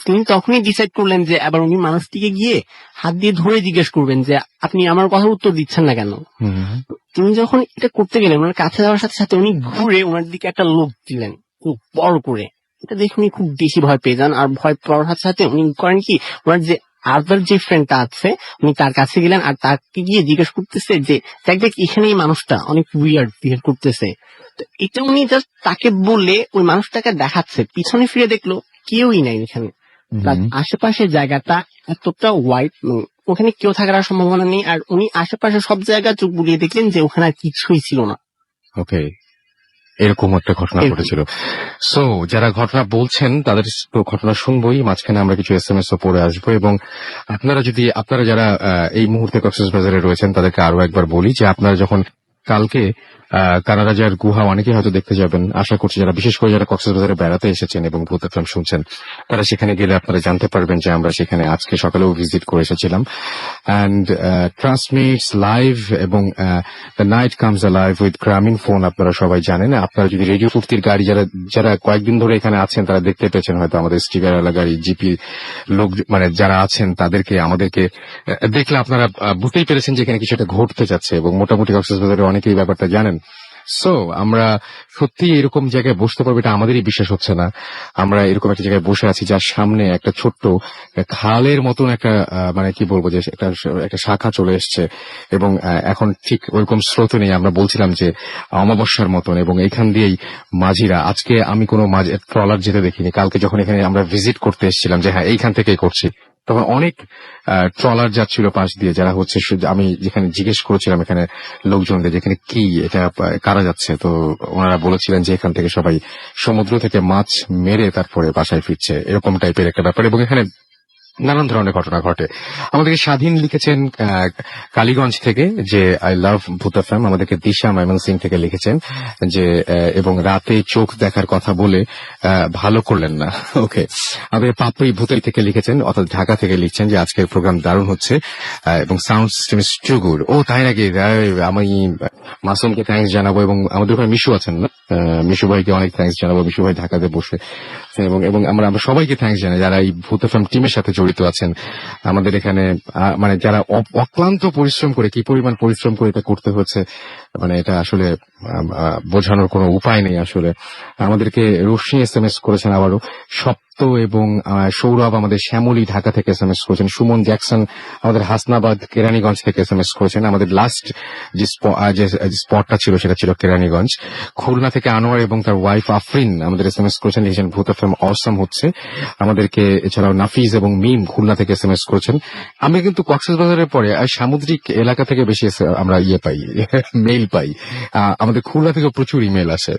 তিনি তখনই ডিসাইড করলেন যে আবার উনি মানুষটিকে গিয়ে হাত দিয়ে ধরে জিজ্ঞেস করবেন যে আপনি আমার কথার উত্তর দিচ্ছেন না কেন। তিনি যখন এটা করতে গেলেন, ওনার কাছে যাওয়ার সাথে সাথে উনি ঘুরে ওনার দিকে একটা লোক দিলেন খুব বড় করে। এটা দেখে উনি খুব বেশি ভয় পেয়ে যান, আর ভয় পাওয়ার সাথে সাথে উনি করেন কি, ওনার যে আদার যে ফ্রেন্ডটা আছে উনি তার কাছে গেলেন আর তাকে গিয়ে জিজ্ঞেস করতেছে যে দেখ এখানে এই মানুষটা অনেক উইয়ার্ড বিহেভ করতেছে। তো এটা উনি জাস্ট তাকে বলে ওই মানুষটাকে দেখাচ্ছে, পিছনে ফিরে দেখলো কেউই নাই এখানে। তার আশেপাশের জায়গাটা এতটা হোয়াইট, ওখানে কেউ থাকার আর সম্ভাবনা নেই, আর উনি আশেপাশে সব জায়গা চোখ বুলিয়ে দেখলেন যে ওখানে আর কিছুই ছিল না। ওকে, এরকম একটা ঘটনা ঘটেছিল। সো যারা ঘটনা বলছেন তাদের তো ঘটনা শুনবোই, মাঝখানে আমরা কিছু SMS ও পড়ে আসবো, এবং আপনারা যারা এই মুহূর্তে কক্সবাজারে রয়েছেন তাদেরকে আরো একবার বলি যে আপনারা যখন কালকে কানাডাজার গুহা অনেকে হয়তো দেখতে যাবেন, আশা করছি যারা বিশেষ করে যারা কক্সবাজারে বেড়াতে এসেছেন এবং ভূত FM শুনছেন তারা সেখানে গেলে আপনারা জানতে পারবেন যে আমরা সেখানে আজকে সকালেও ভিজিট করে এসেছিলাম। অ্যান্ড ট্রান্সমিটস লাইভ এবং the night comes live with Grameenphone আপনারা সবাই জানেন। আপনারা যদি রেডিও ফুর্তির গাড়ি যারা কয়েকদিন ধরে এখানে আছেন তারা দেখতে পেয়েছেন হয়তো আমাদের স্টিকারওয়ালা গাড়ি জিপি লোক মানে যারা আছেন আমাদেরকে দেখলে আপনারা বুঝতেই পেরেছেন যে এখানে কিছু একটা ঘটতে যাচ্ছে, এবং মোটামুটি কক্সবাজারে অনেকেই ব্যাপারটা জানেন। সো আমরা সত্যি এরকম জায়গায় বসতে পারবো এটা আমাদেরই বিশ্বাস হচ্ছে না। আমরা এরকম একটা জায়গায় বসে আছি যার সামনে একটা ছোট্ট খালের মতন একটা মানে কি বলবো যে একটা শাখা চলে এসছে, এবং এখন ঠিক ওইরকম স্রোত নেই। আমরা বলছিলাম যে অমাবস্যার মতন, এবং এইখান দিয়েই মাঝিরা, আজকে আমি কোনো ট্রলার যেতে দেখিনি, কালকে যখন এখানে আমরা ভিজিট করতে এসেছিলাম যে হ্যাঁ এইখান থেকেই করছি, তখন অনেক ট্রলার যাচ্ছিল পাশ দিয়ে, যারা হচ্ছে আমি যেখানে জিজ্ঞেস করেছিলাম এখানে লোকজনদের যেখানে কি এটা কারা যাচ্ছে, তো ওনারা বলেছিলেন যে এখান থেকে সবাই সমুদ্র থেকে মাছ মেরে তারপরে বাসায় ফিরছে, এরকম টাইপের একটা ব্যাপার। এবং এখানে নানান ধরনের ঘটনা ঘটে। আমাদেরকে স্বাধীন লিখেছেন কালীগঞ্জ থেকে যে আই লাভ ভূত এফএম। আমাদেরকে দিশা ময়মনসিং থেকে লিখেছেন যে এবং রাতে চোখ দেখার কথা বলে ভালো করলেন না। ওকে, আমাদের পাপড়ি ভূতের থেকে লিখেছেন, অর্থাৎ ঢাকা থেকে লিখছেন যে আজকের প্রোগ্রাম দারুণ হচ্ছে এবং sound system is too good. ও তাই নাকি, আমি মাসুমকে থ্যাঙ্কস জানাবো এবং আমাদের ওখানে মিশু আছেন না, মিশু ভাইকে অনেক থ্যাঙ্কস জানাবো। মিশু ভাই ঢাকাতে বসে এবং এবং আমরা সবাইকে থ্যাঙ্কস জানাই যারা এই ভূত এফএম টিমের সাথে জড়িত আছেন। আমাদের এখানে মানে যারা অক্লান্ত পরিশ্রম করে, কি পরিমাণ পরিশ্রম করে এটা করতে হচ্ছে, মানে এটা আসলে বোঝানোর কোনো উপায় নেই আসলে। আমাদেরকে রশ্মি এসএমএস করেছেন আবারও, সপ্ত এবং সৌরভ আমাদের শ্যামলী ঢাকা থেকে এসএমএস করেছেন, সুমন জ্যাকসন আমাদের হাসনাবাদ কেরানীগঞ্জ থেকে এসএমএস করেছেন। আমাদের লাস্ট যে স্পটটা ছিল সেটা ছিল কেরানীগঞ্জ। খুলনা থেকে আনোয়ার এবং তার ওয়াইফ আফরিন আমাদের এসএমএস করেছেন, লিখেছেন ভূত এফএম অসম হচ্ছে। আমাদেরকে এছাড়াও নাফিজ এবং মিম খুলনা থেকে এসএমএস করেছেন। আমরা কিন্তু কক্সবাজারের পরে সামুদ্রিক এলাকা থেকে বেশি আমরা পাই, মেইল পাই। আমাদের খুলনা থেকে প্রচুর ইমেল আসে,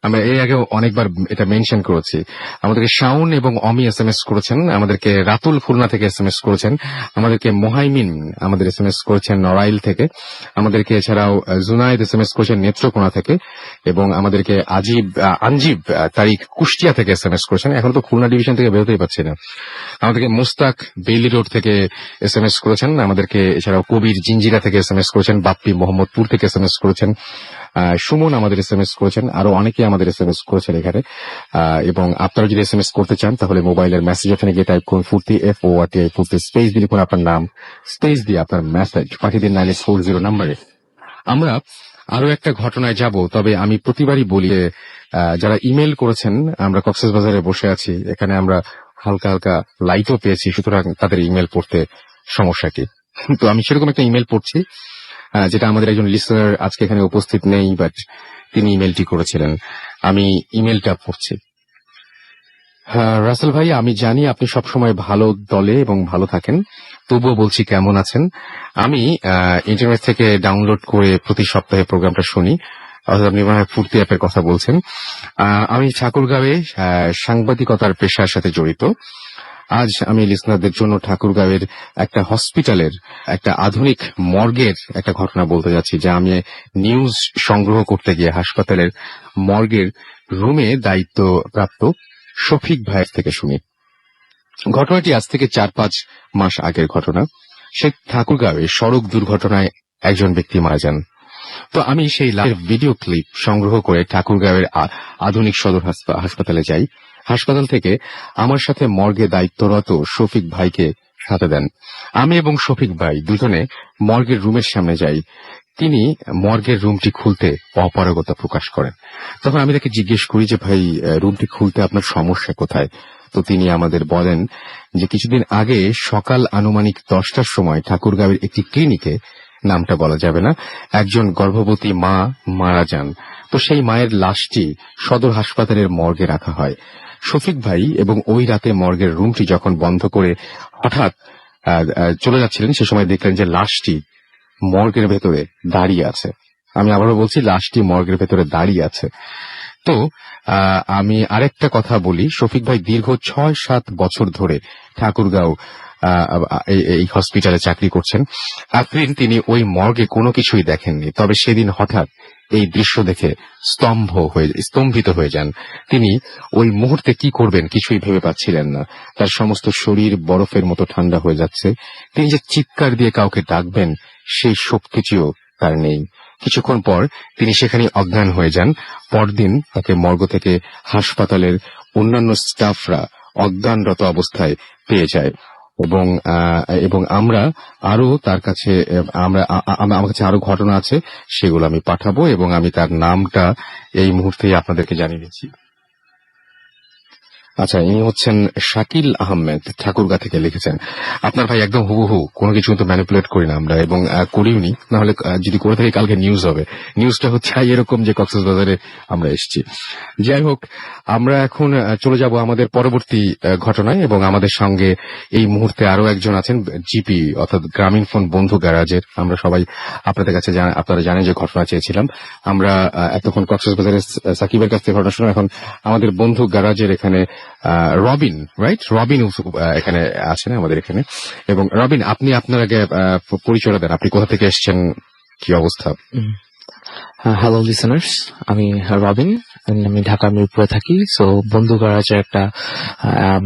আমরা এর আগে অনেকবার এটা মেনশন করেছি। আমাদেরকে শাওন এবং অমি এসএমএস করেছেন, আমাদেরকে রাতুল খুলনা থেকে এসএমএস করেছেন, আমাদেরকে মোহাইমিন আমাদের এসএমএস করেছেন নড়াইল থেকে, আমাদেরকে এছাড়াও জুনায়েদ এসএমএস করেছেন নেত্রকোনা থেকে এবং আমাদেরকে আঞ্জিব তারিখ কুষ্টিয়া থেকে এসএমএস করেছেন। এখন তো খুলনা ডিভিশন থেকে বেরোতেই পারছি না। আমাদেরকে মোস্তাক বেইলি রোড থেকে এসএমএস করেছেন, আমাদেরকে এছাড়াও কবির জিঞ্জিরা থেকে এসএমএস করেছেন, বাপ্পি মোহাম্মদপুর থেকে এসএমএস করেছেন, সুমন আমাদের এসএমএস করেছেন, আরো অনেকে আমাদের এসএমএস করেছেন এখানে। এবং আপনারা যদি এসএমএস করতে চান তাহলে মোবাইলের মেসেজ ওখানে গিয়ে টাইপ করুন ফুর্তি FORTI ফুর্তি, স্পেস দিয়ে লিখুন আপনার নাম, স্পেস দিয়ে আপনার মেসেজ পাঠিয়ে দিন 9840 নাম্বারে। আমরা আরো একটা ঘটনায় যাব, তবে আমি প্রতিবারই বলি যারা ইমেল করেছেন, আমরা কক্সবাজারে বসে আছি, এখানে আমরা হালকা হালকা লাইটও পেয়েছি, সুতরাং তাদের ইমেল পড়তে সমস্যা কি? তো আমি সেরকম একটা ইমেল পড়ছি যেটা আমাদের একজন লিসনার আজকে এখানে উপস্থিত নেই, বাট তিনি ইমেলটি করেছিলেন। আমি ইমেলটা পড়ছি। রাসেল ভাই, আমি জানি আপনি সবসময় ভালো দলে এবং ভালো থাকেন, তবুও বলছি কেমন আছেন। আমি ইন্টারনেট থেকে ডাউনলোড করে প্রতি সপ্তাহে প্রোগ্রামটা শুনি, অর্থাৎ আপনি মনে হয় ফুর্তি অ্যাপের কথা বলছেন। আমি ঠাকুরগাঁওয়ে সাংবাদিকতার পেশার সাথে জড়িত। আজ আমি লিসনারদের জন্য ঠাকুরগাঁওয়ের একটা হসপিটালের একটা আধুনিক মর্গের একটা ঘটনা বলতে যাচ্ছি, যা আমি নিউজ সংগ্রহ করতে গিয়ে হাসপাতালের মর্গের রুমে দায়িত্বপ্রাপ্ত শফিক ভাইয়ের থেকে শুনি। ঘটনাটি আজ থেকে 4-5 মাস আগের ঘটনা। সে ঠাকুরগাঁওয়ে সড়ক দুর্ঘটনায় একজন ব্যক্তি মারা যান। তো আমি সেই লাইভ ভিডিও ক্লিপ সংগ্রহ করে ঠাকুরগাঁওয়ের আধুনিক সদর হাসপাতালে যাই। হাসপাতাল থেকে আমার সাথে মর্গে দায়িত্বরত শফিক ভাইকে সাথে দেন। আমি এবং শফিক ভাই দুজনে মর্গের রুমের সামনে যাই। তিনি মর্গের রুমটি খুলতে অপারগতা প্রকাশ করেন। তখন আমি তাকে জিজ্ঞেস করি যে ভাই, রুমটি খুলতে আপনার সমস্যা কোথায়? তো তিনি আমাদের বলেন যে কিছুদিন আগে সকাল আনুমানিক 10টার সময় ঠাকুরগাঁওয়ের একটি ক্লিনিকে, নামটা বলা যাবে না, একজন গর্ভবতী মা মারা যান। তো সেই মায়ের লাশটি সদর হাসপাতালের মর্গে রাখা হয়। শফিক ভাই এবং ওই রাতে মর্গের রুমটি যখন বন্ধ করে হঠাৎ চলে যাচ্ছিলেন, সে সময় দেখলেন যে লাশটি মর্গের ভেতরে দাঁড়িয়ে আছে। আমি আবারও বলছি, লাশটি মর্গের ভেতরে দাঁড়িয়ে আছে। তো আমি আরেকটা কথা বলি, শফিক ভাই দীর্ঘ 6-7 বছর ধরে ঠাকুরগাঁও এই হসপিটালে চাকরি করছেন। আফরিন তিনি ওই মর্গে কোনো কিছুই দেখেননি, তবে সেদিন হঠাৎ এই দৃশ্য দেখে স্তম্ভিত হয়ে যান। তিনি ওই মুহূর্তে কি করবেন কিছুই ভেবে পাচ্ছিলেন না। তার সমস্ত শরীর বরফের মতো ঠান্ডা হয়ে যাচ্ছে। তিনি যে চিৎকার দিয়ে কাউকে ডাকবেন সেই শক্তিটিও তার নেই। কিছুক্ষণ পর তিনি সেখানে অজ্ঞান হয়ে যান। পরদিন তাকে মর্গ থেকে হাসপাতালের অন্যান্য স্টাফরা অজ্ঞানরত অবস্থায় পেয়ে যায় এবং আমরা আরো তার কাছে আমার কাছে আরো ঘটনা আছে, সেগুলো আমি পাঠাবো এবং আমি তার নামটা এই মুহূর্তেই আপনাদেরকে জানিয়ে দিচ্ছি। আচ্ছা, ইনি হচ্ছেন শাকিল আহমেদ, ঠাকুরগাঁ থেকে লিখেছেন। আপনার ভাই একদম হুবহু, কোনো কিছু কিন্তু ম্যানিপুলেট করি না আমরা, এবং করিওনি, নাহলে যদি করে থাকি কালকে নিউজ হবে। নিউজটা হচ্ছে এরকম যে কক্সবাজারে আমরা এসেছি। যাই হোক, আমরা এখন চলে যাব আমাদের পরবর্তী ঘটনায়, এবং আমাদের সঙ্গে এই মুহূর্তে আরো একজন আছেন, জিপি অর্থাৎ গ্রামীণ ফোন বন্ধু গ্যারাজের। আমরা সবাই আপনাদের কাছে আপনারা জানেন যে ঘটনা চেয়েছিলাম। আমরা এতক্ষণ কক্সবাজারের সাকিবের কাছ থেকে ঘটনা শুনে, এখন আমাদের বন্ধু গ্যারাজের এখানে রবিন, রাইট? রবিন এখানে আছেন আমাদের এখানে। এবং রবিন, আপনি আপনার আগে পরিচয় দেন, আপনি কোথা থেকে এসেছেন, কি অবস্থা? হ্যালো লিসেনার্স, আমি রবিন, আমি ঢাকা মিরপুরে থাকি। সো বন্ধু গারাজের একটা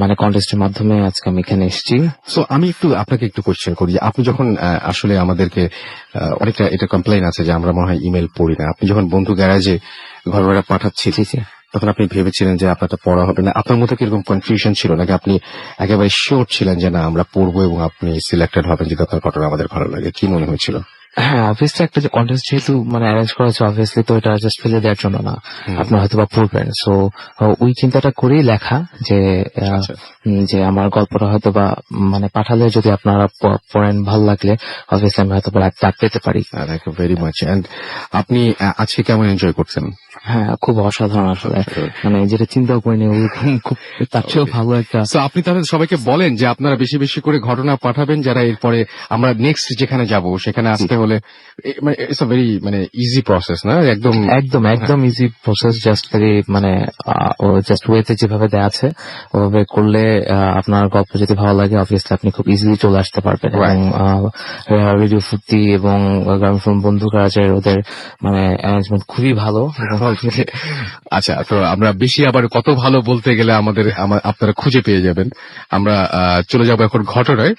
মানে কন্টেস্টের মাধ্যমে আজকে আমি এখানে এসেছি। সো আমি আপনাকে একটু কোয়েশ্চেন করি, আপনি যখন আসলে আমাদেরকে অনেকটা এটা কমপ্লেইন আছে যে আমরা মনে হয় ইমেল পড়ি না, আপনি যখন বন্ধু গ্যারাজে ঘটনাটা পাঠাচ্ছিলেন তখন আপনি ভেবেছিলেন যে আপনারটা পড়া হবে না? আপনার মধ্যে কিরকম কনফিউশন ছিল, নাকি আপনি একেবারে শিওর ছিলেন যে না আমরা পড়বো এবং আপনি সিলেক্টেড হবেন যদি আপনার ঘটনা আমাদের ভালো লাগে? কি মনে হয়েছিল? হ্যাঁ, অবভিয়াসলি একটা যে কন্টেস্ট যেহেতু মানে অ্যারেঞ্জ করা হচ্ছে, অবভিয়াসলি তো এটা জাস্ট ফেলে দেওয়ার জন্য না, আপনার হয়তো বা পড়বেন। সো ওই চিন্তাটা করেই লেখা যে যে আমার গল্পটা হয়তো বা মানে পাঠালে যদি আপনারা পড়েন, ভালো লাগলে অবভিয়াসলি আমি হয়তো বা ডাক পেতে পারি। Very much. এন্ড আপনি আজকে কেমন এনজয় করছেন? হ্যাঁ, খুব অসাধারণ আসলে, মানে যেটা চিন্তাও করিনি ওরকম, খুব তার চেয়েও ভালো একটা। তো আপনি তাহলে সবাইকে বলেন যে আপনারা বেশি বেশি করে ঘটনা পাঠাবেন, যারা এরপরে আমরা নেক্সট যেখানে যাব সেখানে আসতে হলে ইটস আ ভেরি মানে ইজি প্রসেস, না? একদম একদম একদম ইজি প্রসেস, জাস্ট ভেরি মানে ও জাস্ট ওয়েতে যেভাবে দেওয়া আছে ওভাবে করলে আপনার গল্প যদি ভালো লাগে অবভিয়াসলি আপনি খুব ইজিলি চলে আসতে পারবেন। এবং রেডিও ফুর্তি এবং গ্রামীণ বন্ধু কাজের ওদের মানে অ্যারেঞ্জমেন্ট খুবই ভালো। আচ্ছা, তো আমরা বেশি আবার কত ভালো বলতে গেলে আপনারা খুঁজে পেয়ে যাবেন। আমরা চলে যাব এখন ঘটনায়।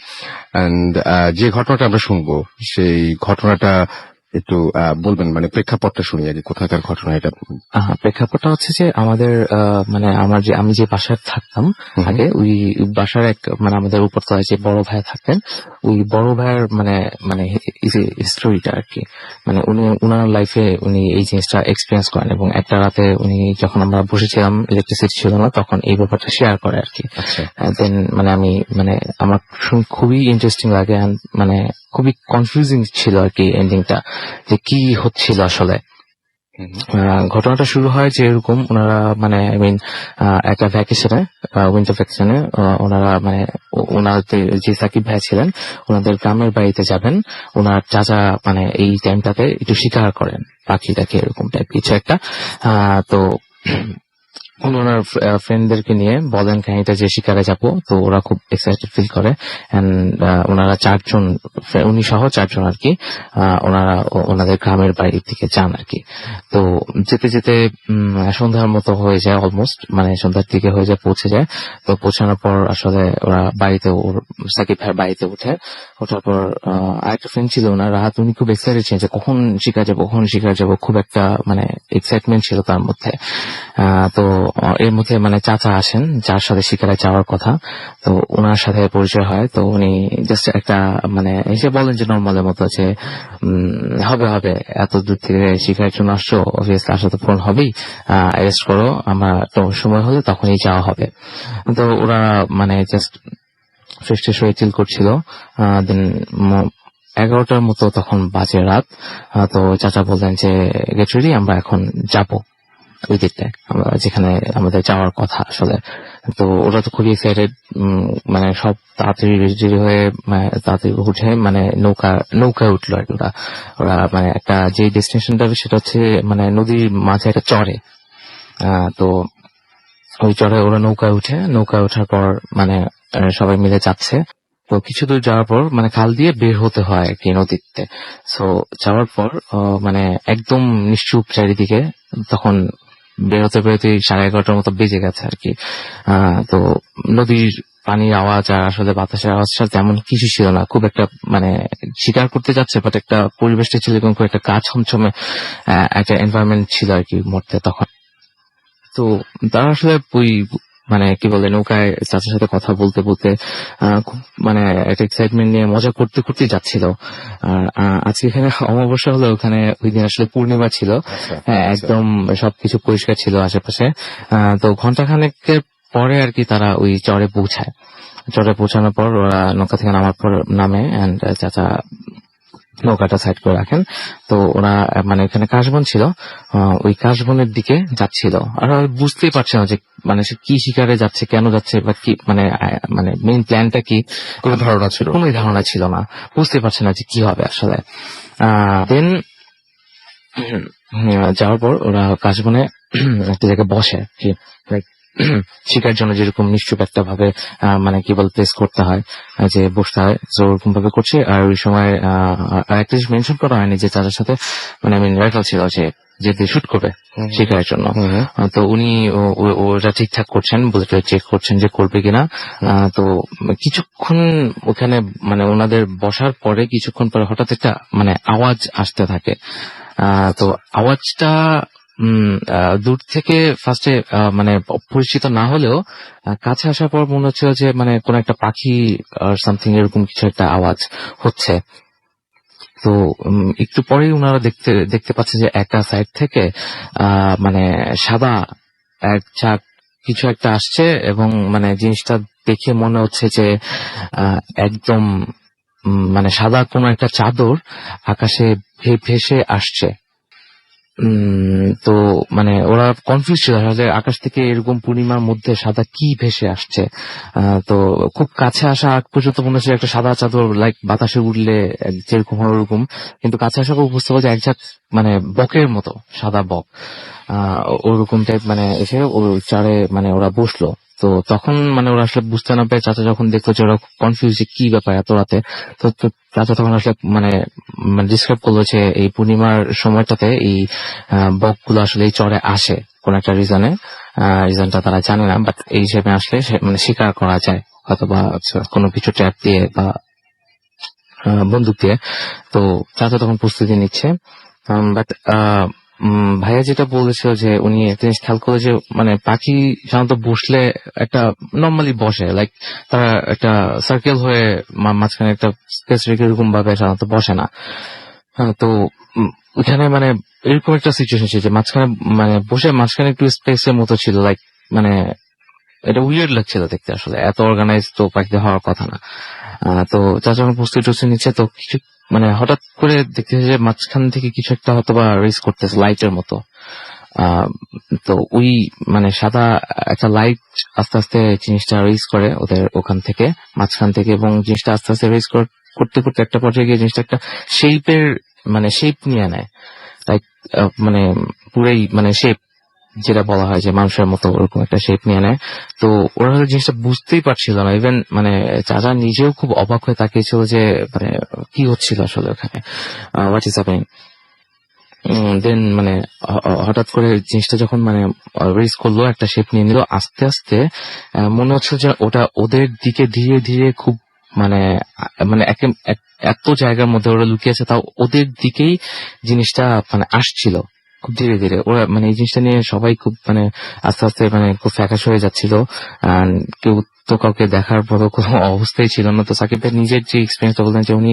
এন্ড যে ঘটনাটা আমরা শুনবো সেই ঘটনাটা একটু বলবেন, মানে প্রেক্ষাপটটা শুনি আগে, কোথাকার ঘটনা এটা? প্রেক্ষাপটটা হচ্ছে যে আমাদের মানে আমি যে বাসায় থাকতাম আগে, ওই বাসার এক মানে আমাদের উপরতলায় যে বড় ভাই থাকতেন, ওই বড় ভাইয়ের মানে মানে স্টোরিটা আর কি, মানে উনি উনার লাইফে উনি এই জিনিসটা এক্সপিরিয়েন্স করেন এবং একটা রাতে উনি যখন আমরা বসেছিলাম, ইলেকট্রিসিটি ছিল না, তখন এই ব্যাপারটা শেয়ার করে আর কি। দেন মানে আমি মানে আমার খুবই ইন্টারেস্টিং লাগে, মানে খুবই কনফিউজিং ছিল আর কি এন্ডিংটা, যে কি হচ্ছিল আসলে। ঘটনাটা শুরু হয় যে এরকম, ওনারা মানে আই মিন একটা ভ্যাকেশনে, উইন্টার ভ্যাকেশনে ওনারা মানে ওনাদের যে সাকিব ভাই ছিলেন ওনাদের গ্রামের বাড়িতে যাবেন। ওনার চাচা মানে এই টাইমটাতে একটু শিকার করেন পাখিটাকে, এরকম টাইপ কিছু একটা। তো ওনার ফ্রেন্ডদেরকে নিয়ে বলেন কাহিনীটা যে শিকারে যাব, তো ওরা খুব এক্সাইটেড ফিল করে। এন্ড ওনারা চারজন, উনি সহ চারজন আর কি, ওনারা ওনাদের গ্রামের বাড়ির দিকে যান আর কি। তো যেতে যেতে সন্ধ্যার মতো হয়ে যায়, অলমোস্ট মানে সন্ধ্যার দিকে হয়ে যায়, পৌঁছে যায়। তো পৌঁছানোর পর আসলে ওরা বাড়িতে, সাকিব ভাইয়ের বাড়িতে ওঠার পর আরেকটা ফ্রেন্ড ছিল ওনার রাহাত, উনি খুব এক্সাইটেড ছিলেন যে কখন শিকার যাবো, খুব একটা মানে এক্সাইটমেন্ট ছিল তার মধ্যে। তো এর মধ্যে মানে চাচা আসেন, যার সাথে শিকারে যাওয়ার কথা। তো ওনার সাথে পরিচয় হয়। তো উনি জাস্ট একটা মানে এসে বলেন যে নর্মালের মতো যে হবে এত দূর থেকে শিকারের জন্য আসছো, অবভিয়াসলি আসা তো ফোন হবেই, অ্যারেস্ট করো, আমরা তো সময় হলে তখনই যাওয়া হবে। তো ওরা মানে জাস্ট ফ্রেশ হয়ে চিল করছিল। দেন 11টার মতো তখন বাজে রাত। তো চাচা বললেন যে গেট রেডি, আমরা এখন যাবো ওই দিকটায়, আমরা যেখানে আমাদের যাওয়ার কথা আসলে। তো ওরা তো খুবই এক্সাইটেড, মানে সব তাড়াতাড়ি রেডি হয়ে তাড়াতাড়ি উঠে মানে নৌকায় উঠলো আর কি। ওরা মানে একটা যে ডেস্টিনেশনটা সেটা হচ্ছে মানে নদীর মাঝে একটা চরে। তো ওই চরে ওরা নৌকায় ওঠার পর মানে সবাই মিলে যাচ্ছে। তো কিছু দূর যাওয়ার পর মানে খাল দিয়ে বের হতে হয় আর কি নদীতে। সো যাওয়ার পর মানে একদম নিশ্চুপ চারিদিকে, তখন বেরোতে 11:30 মতো বেজে গেছে আর কি। তো নদীর পানির আওয়াজ আর আসলে বাতাসের আওয়াজটা তেমন কিছু ছিল না, খুব একটা মানে শিকার করতে যাচ্ছে, বাট একটা পরিবেশটা ছিল এরকম, একটা গা ছমছমে একটা এনভায়রনমেন্ট ছিল আর কি মুহূর্তে তখন। তো তারা আসলে ওই মানে কি বলে নৌকায় চাচার সাথে কথা বলতে খুব মানে একটা এক্সাইটমেন্ট নিয়ে মজা করতে যাচ্ছিল। আর আজকে এখানে অমাবস্যা হলো, ওখানে ওই দিন আসলে পূর্ণিমা ছিল। হ্যাঁ, একদম সবকিছু পরিষ্কার ছিল আশেপাশে। তো ঘন্টাখানেকের পরে আর কি তারা ওই চরে পৌঁছানোর পর ওরা নৌকা থেকে নামার পর নামে, এন্ড চাচা নৌকাটা সাইড করে রাখেন। তো ওরা মানে এখানে কাশবন ছিল, ওই কাশবনের দিকে যাচ্ছিল। আর বুঝতেই পারছে না যে মানে সে কি শিকারে যাচ্ছে, কেন যাচ্ছে, বা কি মানে মানে মেইন প্ল্যানটা কি, কোনো ধারণা ছিল না, বুঝতে পারছে না যে কি হবে আসলে। দেন যাওয়ার পর ওরা কাশবনে একটা জায়গায় বসে, শিকার জন্য যেরকম নিশ্চুপ একটা ভাবে মানে কি বল প্লেস করতে হয়, যে বসতে হয়, তো ওরকম ভাবে করছে। আর ওই সময় একটা জিনিস মেনশন করা হয়নি যে তাদের সাথে মানে আমি রাইফেল ছিল যে শুট করবে শিকারের জন্য। তো উনি ওটা ঠিকঠাক করছেন, বুলেট চেক করছেন যে করবে কিনা। তো কিছুক্ষণ ওখানে মানে ওনাদের বসার পরে কিছুক্ষণ পরে হঠাৎ একটা মানে আওয়াজ আসতে থাকে। তো আওয়াজটা দূর থেকে ফার্স্টে মানে পরিচিত না হলেও কাছে আসার পর মনে হচ্ছিল যে মানে কোন একটা পাখি আর সামথিং এরকম কিছু একটা আওয়াজ হচ্ছে। তো একটু পরেই ওনারা দেখতে পাচ্ছে যে একটা সাইড থেকে মানে সাদা এক ঝাঁক কিছু একটা আসছে, এবং মানে জিনিসটা দেখে মনে হচ্ছে যে একদম মানে সাদা কোনো একটা চাদর আকাশে ভেসে আসছে। তো মানে ওরা কনফিউজ ছিল যে আকাশ থেকে এরকম পূর্ণিমার মধ্যে সাদা কি ভেসে আসছে। তো খুব কাছে আসা আগ পর্যন্ত মনে হচ্ছে একটা সাদা চাদর লাইক বাতাসে উঠলে যেরকম হয় ওরকম, কিন্তু কাছে আসা পর বুঝতে পারছে একঝাক মানে বকের মতো সাদা বক ওরকম টাইপ মানে এসে ওর চারে মানে ওরা বসলো। তো তখন মানে ওরা আসলে বুঝতে না পেরে চাচা যখন দেখলো যে ওরা কনফিউজ যে কি ব্যাপার এত রাতে, তো চাচা তখন আসলে মানে ডিসক্রাইব করলো যে এই পূর্ণিমার সময়টাতে এই বকগুলো আসলে এই চরে আসে কোন একটা রিজনটা তারা জানে না, বাট এই হিসেবে আসলে মানে শিকার করা যায় হয়তো বা কোনো কিছু ট্র্যাপ দিয়ে বা বন্দুক দিয়ে। তো চাচা তখন প্রস্তুতি নিচ্ছে। বাট ভাইয়া যেটা বলেছিল যে উনি একটা জিনিস খেয়াল করে যে মানে পাখি সাধারণত বসলে একটা নর্মালি বসে, লাইক তারা একটা সার্কেল হয়ে মাঝখানে একটা স্পেস রেখে এরকম ভাবে সাধারণত বসে না। তো ওইখানে মানে এরকম একটা সিচুয়েশন ছিল যে মাঝখানে মানে বসে মাঝখানে একটু স্পেসের মতো ছিল, লাইক মানে এটা উইয়ার্ড লাগছিল দেখতে, আসলে এত অর্গানাইজ তো পাখিতে হওয়ার কথা না। তো চাচা যখন প্রস্তুতি নিচ্ছে তো কিছু মানে হঠাৎ করে দেখতেছে যে মাঝখান থেকে কিছু একটা হয়তো বা রেস করতেছে লাইটের মতো। তো ওই মানে সাদা একটা লাইট আস্তে আস্তে জিনিসটা রেস করে ওদের ওখান থেকে মাঝখান থেকে, এবং জিনিসটা আস্তে আস্তে রেস করতে করতে একটা পর্যায়ে গিয়ে জিনিসটা একটা শেপ নিয়ে নেয়, লাইক মানে পুরাই মানে শেপ যেটা বলা হয় যে মানুষের মতো ওরকম একটা শেপ নিয়ে নেয়। তো ওরা জিনিসটা বুঝতেই পারছিল না, ইভেন মানে চাচা নিজেও খুব অবাক হয়ে তাকিয়েছিল যে মানে কি হচ্ছিল আসলে ওখানে, হোয়াট ইজ হ্যাপেনিং। দেন মানে হঠাৎ করে জিনিসটা যখন মানে রেস করলো একটা শেপ নিয়ে নিল আস্তে আস্তে, মনে হচ্ছে যে ওটা ওদের দিকে ধীরে ধীরে খুব মানে মানে এত জায়গার মধ্যে ওরা লুকিয়েছে তাও ওদের দিকেই জিনিসটা মানে আসছিল খুব ধীরে ধীরে। ওরা মানে এই জিনিসটা নিয়ে সবাই খুব মানে আস্তে আস্তে মানে খুব ফ্যাকাশ হয়ে যাচ্ছিল। কেউ তো কাউকে দেখার মতো কোনো অবস্থাই ছিল না। তো সাকিব ভাই নিজের যে এক্সপিরিয়েন্সটা বললেন যে উনি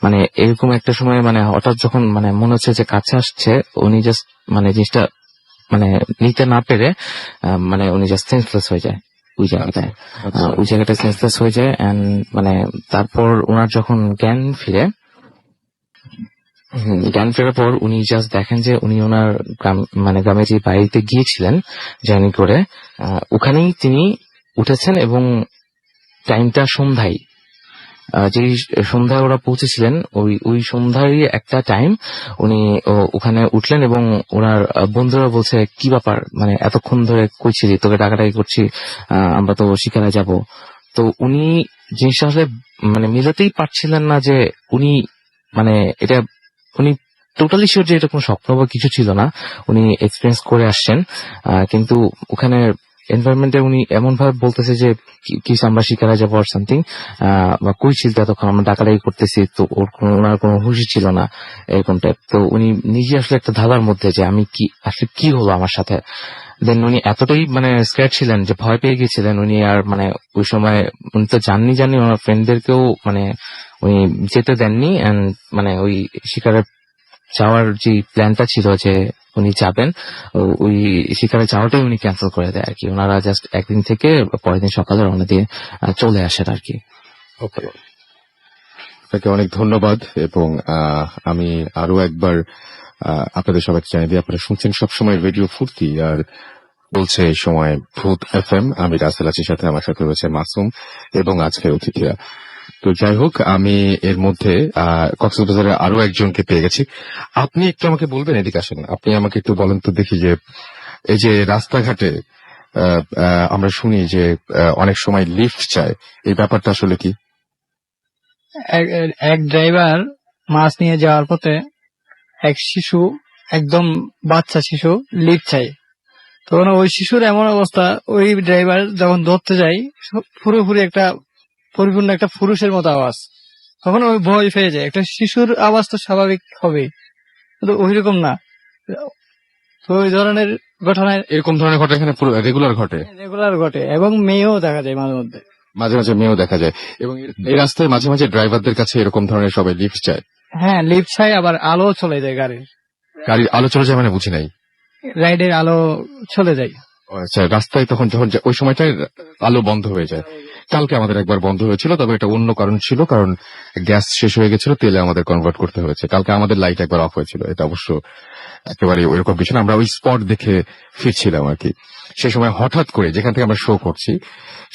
মানে এরকম একটা সময় মানে হঠাৎ যখন মানে মনে হচ্ছে যে কাছে আসছে, উনি জাস্ট মানে জিনিসটা মানে নিতে না পেরে মানে উনি জাস্ট সেন্সলেস হয়ে যায় ওই জায়গাটায় সেন্সলেস হয়ে যায়। এন্ড মানে তারপর ওনার যখন জ্ঞান ফেরার পর উনি জাস্ট দেখেন যে উনি ওনার মানে গ্রামে যে বাড়িতে গিয়েছিলেন জার্নি করে, ওখানেই তিনি উঠেছেন এবং টাইমটা সন্ধ্যায়, যে সন্ধ্যায় ওরা পৌঁছেছিলেন ওই সন্ধ্যারই একটা টাইম উনি ওখানে উঠলেন, এবং ওনার বন্ধুরা বলছে কি ব্যাপার মানে এতক্ষণ ধরে কইছিলি, তোকে ডাকাডাকি করছি, আমরা তো শিকারে যাব। তো উনি জিনিসটা আসলে মানে মেলাতেই পারছিলেন না যে উনি মানে এটা উনি টোটালি শিওর যে এটা কোনো স্বপ্ন বা কিছু ছিল না, উনি এক্সপিরিয়েন্স করে আসছেন। কিন্তু ওখানে এনভায়রনমেন্টে উনি এমন ভাবে বলতেছে যে কিছু আমরা শিকারে যাবো আর সামথিং, বা কই ছিল তখন আমরা ডাকাডাকি করতেছি, তো ওনার কোনো হুঁশি ছিল না এরকম টাইপ। তো উনি নিজে আসলে একটা ধাঁধার মধ্যে যে আমি কি আসলে কি হলো আমার সাথে। দেন উনি এতটাই মানে স্ক্যার ছিলেন যে ভয় পেয়ে গেছিলেন উনি, আর মানে ওই সময় উনি তো জাননি ওনার ফ্রেন্ডদেরকেও মানে উনি যেতে দেননি। এন্ড মানে ওই শিকারে যাওয়ার যে প্ল্যানটা ছিল যে উনি যাবেন, ওই শিকারে যাওয়াটাই উনি ক্যান্সেল করে দেয় আর কি। ওনারা জাস্ট একদিন থেকে পরের দিন সকালে রওনা দিয়ে চলে আসেন আর কি। ওকে, আপনাকে অনেক ধন্যবাদ। এবং আমি আরো একবার আপনাদের সবাইকে জানিয়ে দিই, আপনারা শুনছেন সবসময় রেডিও ফুর্তি, আর বলছে এই সময় ভূত FM। আমি রাসেল আছির সাথে, আমার সাথে রয়েছে মাসুম এবং আজকের অতিথিরা। তো যাই হোক, আমি এর মধ্যে কক্সবাজারে আরো একজনকে পেয়ে গেছি। আপনি একটু আমাকে বলবেন, এদিকে আসেন, আপনি আমাকে একটু বলেন তো দেখি যে এই যে রাস্তাঘাটে আমরা শুনি যে অনেক সময় লিফট চায়, এই ব্যাপারটা আসলে কি? এক ড্রাইভার মাছ নিয়ে যাওয়ার পথে এক শিশু, একদম বাচ্চা শিশু লিফট চাই। তখন ওই শিশুর এমন অবস্থা, ওই ড্রাইভার যখন ধরতে যায় পুরোপুরি পরিপূর্ণ একটা পুরুষের মতো আওয়াজ। তখন ওই ভয় পেয়ে যায়। একটা শিশুর আওয়াজ তো স্বাভাবিক হবে, কিন্তু ওইরকম না। তো ওই ধরনের ঘটনায় এরকম ধরনের ঘটনা এখানে রেগুলার ঘটে, রেগুলার ঘটে এবং মেয়েও দেখা যায় মাঝে মধ্যে। মাঝে মাঝে মেয়েও দেখা যায়। এবং এই রাস্তায় মাঝে মাঝে ড্রাইভারদের কাছে এরকম ধরনের সবাই লিফট চায়। হ্যাঁ, লিফট চাই, আবার আলো চলে যায় গাড়ির। গাড়ির আলো চলে যায় মানে বুঝি নাই। রাইডের আলো চলে যায়। আচ্ছা, রাস্তায় তখন যখন ওই সময়টায় আলো বন্ধ হয়ে যায়। কালকে আমাদের একবার বন্ধ হয়েছিল, তবে এটা অন্য কারণ ছিল, কারণ গ্যাস শেষ হয়ে গেছিল, তেলে আমাদের কনভার্ট করতে হয়েছে। কালকে আমাদের লাইট একবার অফ হয়েছিল, এটা অবশ্য একেবারে ওইরকম কিছু না, আমরা ওই স্পট দেখে ফিরছিলাম আর কি। সে সময় হঠাৎ করে যেখান থেকে আমরা শো করছি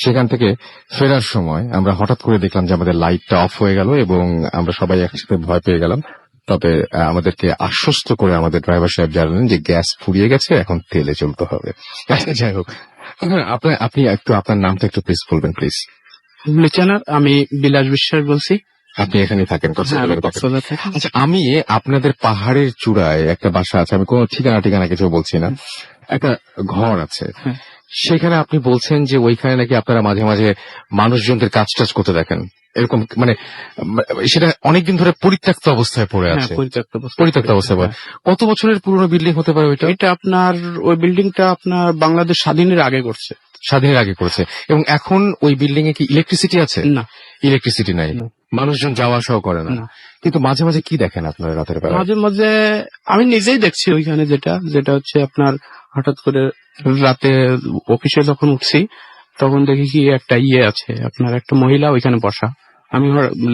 সেখান থেকে ফেরার সময় আমরা হঠাৎ করে দেখলাম যে আমাদের লাইটটা অফ হয়ে গেল এবং আমরা সবাই একসাথে ভয় পেয়ে গেলাম। তবে আমাদেরকে আশ্বস্ত করে আমাদের ড্রাইভার সাহেব জানালেন যে গ্যাস ফুরিয়ে গেছে, এখন তেলে চলতে হবে। যাই হোক, আপনি একটু আপনার নামটা একটু প্লিজ বলবেন প্লিজ। লিচেনার, আমি বিলাস বিশ্বাস বলছি। আপনি এখানেই থাকেন? হ্যাঁ, আমি কক্সবাজার থাকি। আচ্ছা, আমি আপনাদের পাহাড়ের চূড়ায় একটা বাসা আছে, আমি কোনো ঠিকানা কিছু বলছি না, একটা ঘর আছে, হ্যাঁ। সেখানে আপনি বলছেন যে ওইখানে নাকি আপনারা মাঝে মাঝে মানুষজনদের কাজ টাজ করতে দেখেন, এরকম মানে সেটা অনেকদিন ধরে পরিত্যক্ত অবস্থায় পড়ে হ্যাঁ, আছে? পরিত্যক্ত অবস্থায় পড়ে। কত বছরের পুরনো বিল্ডিং হতে পারে ওইটা? এটা আপনার ওই বিল্ডিংটা আপনার বাংলাদেশ স্বাধীনের আগে করছে। স্বাধীনের আগে করেছে। এবং এখন ওই বিল্ডিং এ কি ইলেকট্রিসিটি আছে? না, ইলেকট্রিসিটি নাই, না। মানুষজন যাওয়া আসাও করে না। না। কিন্তু মাঝে মাঝে কি দেখেন আপনারা রাতের বেলা? মাঝে মাঝে আমি নিজেই দেখছি ওইখানে, যেটা হচ্ছে আপনার হঠাৎ করে রাতে অফিসে যখন উঠছি তখন দেখি কি একটা আছে, আপনার একটা মহিলা ওইখানে বসা। আমি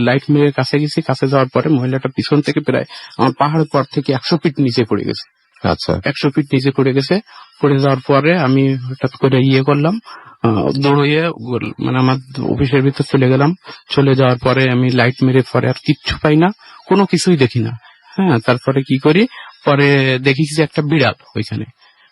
লাইট মেরে কাছে গেছি, কাছে যাওয়ার পরে মহিলাটা পিছন থেকে প্রায় আমার পাহাড়ের পর থেকে 100 ফিট নিচে পড়ে গেছে। আচ্ছা, 100 ফিট নিচে পড়ে গেছে। পড়ে যাওয়ার পরে আমি হঠাৎ করে করলাম, দৌড়িয়ে মানে আমার অফিসের ভিতর চলে গেলাম। চলে যাওয়ার পরে আমি লাইট মেরে পরে আর কিচ্ছু পাই না, কোনো কিছুই দেখি না। হ্যাঁ, তারপরে কি করি, পরে দেখি যে একটা বিড়াল ওইখানে।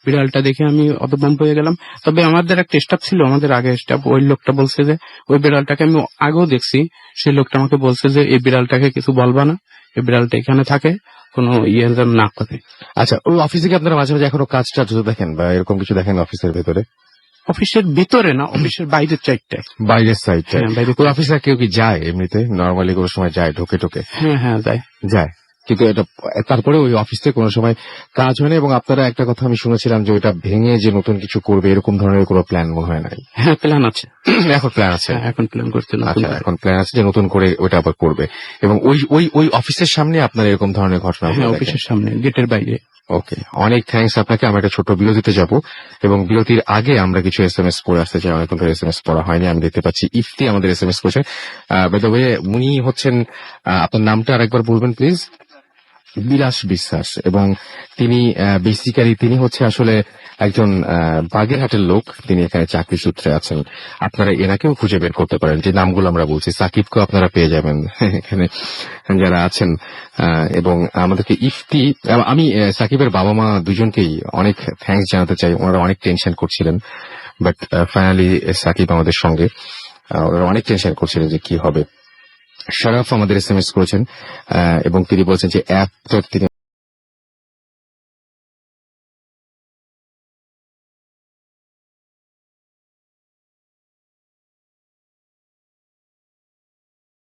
বিড়ালটা দেখে আমি অতবম্ব হয়ে গেলাম। তবে আমাদের একটা স্টাফ ছিল, আমাদের আগে স্টাফ, ওই লোকটা বলছে যে ওই বিড়ালটাকে আমি আগেও দেখছি। সেই লোকটা আমাকে বলছে যে এই বিড়ালটাকে কিছু বলবা না, এই বিড়ালটা এখানে থাকে, কোনো যেন না করে। আচ্ছা, ওই অফিসে কি আপনারা মাঝে মাঝে এখনো কাজ টাজ দেখেন বা এরকম কিছু দেখেন অফিসের ভেতরে? অফিসের ভিতরে না, অফিসের বাইরের চাইটায়, বাইরের সাইডটা? হ্যাঁ, বাইরে। ওই অফিসে কেউ কি যায় এমনিতে নর্মালি কোনো সময় যায় ঢোকে? হ্যাঁ হ্যাঁ, যায়, কিন্তু এটা তারপরে ওই অফিসে কোনো সময় কাজ হয় না। এবং আপনারা একটা কথা আমি শুনেছিলাম যে ওইটা ভেঙে যে নতুন কিছু করবে এরকম ধরনের কোনো প্ল্যান মনে হয় নাই? হ্যাঁ, প্ল্যান আছে। এখন প্ল্যান আছে? হ্যাঁ, এখন প্ল্যান করতে। আচ্ছা, এখন প্ল্যান আছে যে নতুন করে ওইটা আবার করবে। এবং ওই অফিসের সামনে আপনার এরকম ধরনের ঘটনা? হ্যাঁ, অফিসের সামনে, গেটের বাইরে। ওকে, অনেক থ্যাঙ্কস আপনাকে। আমরা একটা ছোট বিরতিতে যাব এবং বিরতির আগে আমরা কিছু SMS পড়ে আসতে চাই। অনেকক্ষণ ধরে SMS পড়া হয়নি। আমি দেখতে পাচ্ছি ইফতি আমাদের SMS করছে। বাই দ্য ওয়ে, উনি হচ্ছেন, আপনার নামটা আরেকবার বলবেন প্লিজ? বিলাস বিশ্বাস। এবং তিনি বেসিক্যালি তিনি হচ্ছে আসলে একজন বাগেরহাটের লোক, তিনি এখানে চাকরি সূত্রে আছেন। আপনারা এনাকেও খুঁজে বের করতে পারেন, যে নামগুলো আমরা বলছি। সাকিবকেও আপনারা পেয়ে যাবেন এখানে যারা আছেন। এবং আমাদেরকে ইফতি, আমি সাকিবের বাবা মা দুজনকেই অনেক থ্যাঙ্কস জানাতে চাই। ওনারা অনেক টেনশন করছিলেন, বাট ফাইনালি সাকিব আমাদের সঙ্গে। ওনারা অনেক টেনশন করছিলেন যে কি হবে। শরাফ আমাদের SMS করেছেন এবং তিনি বলছেন যে অ্যাপটা তিনি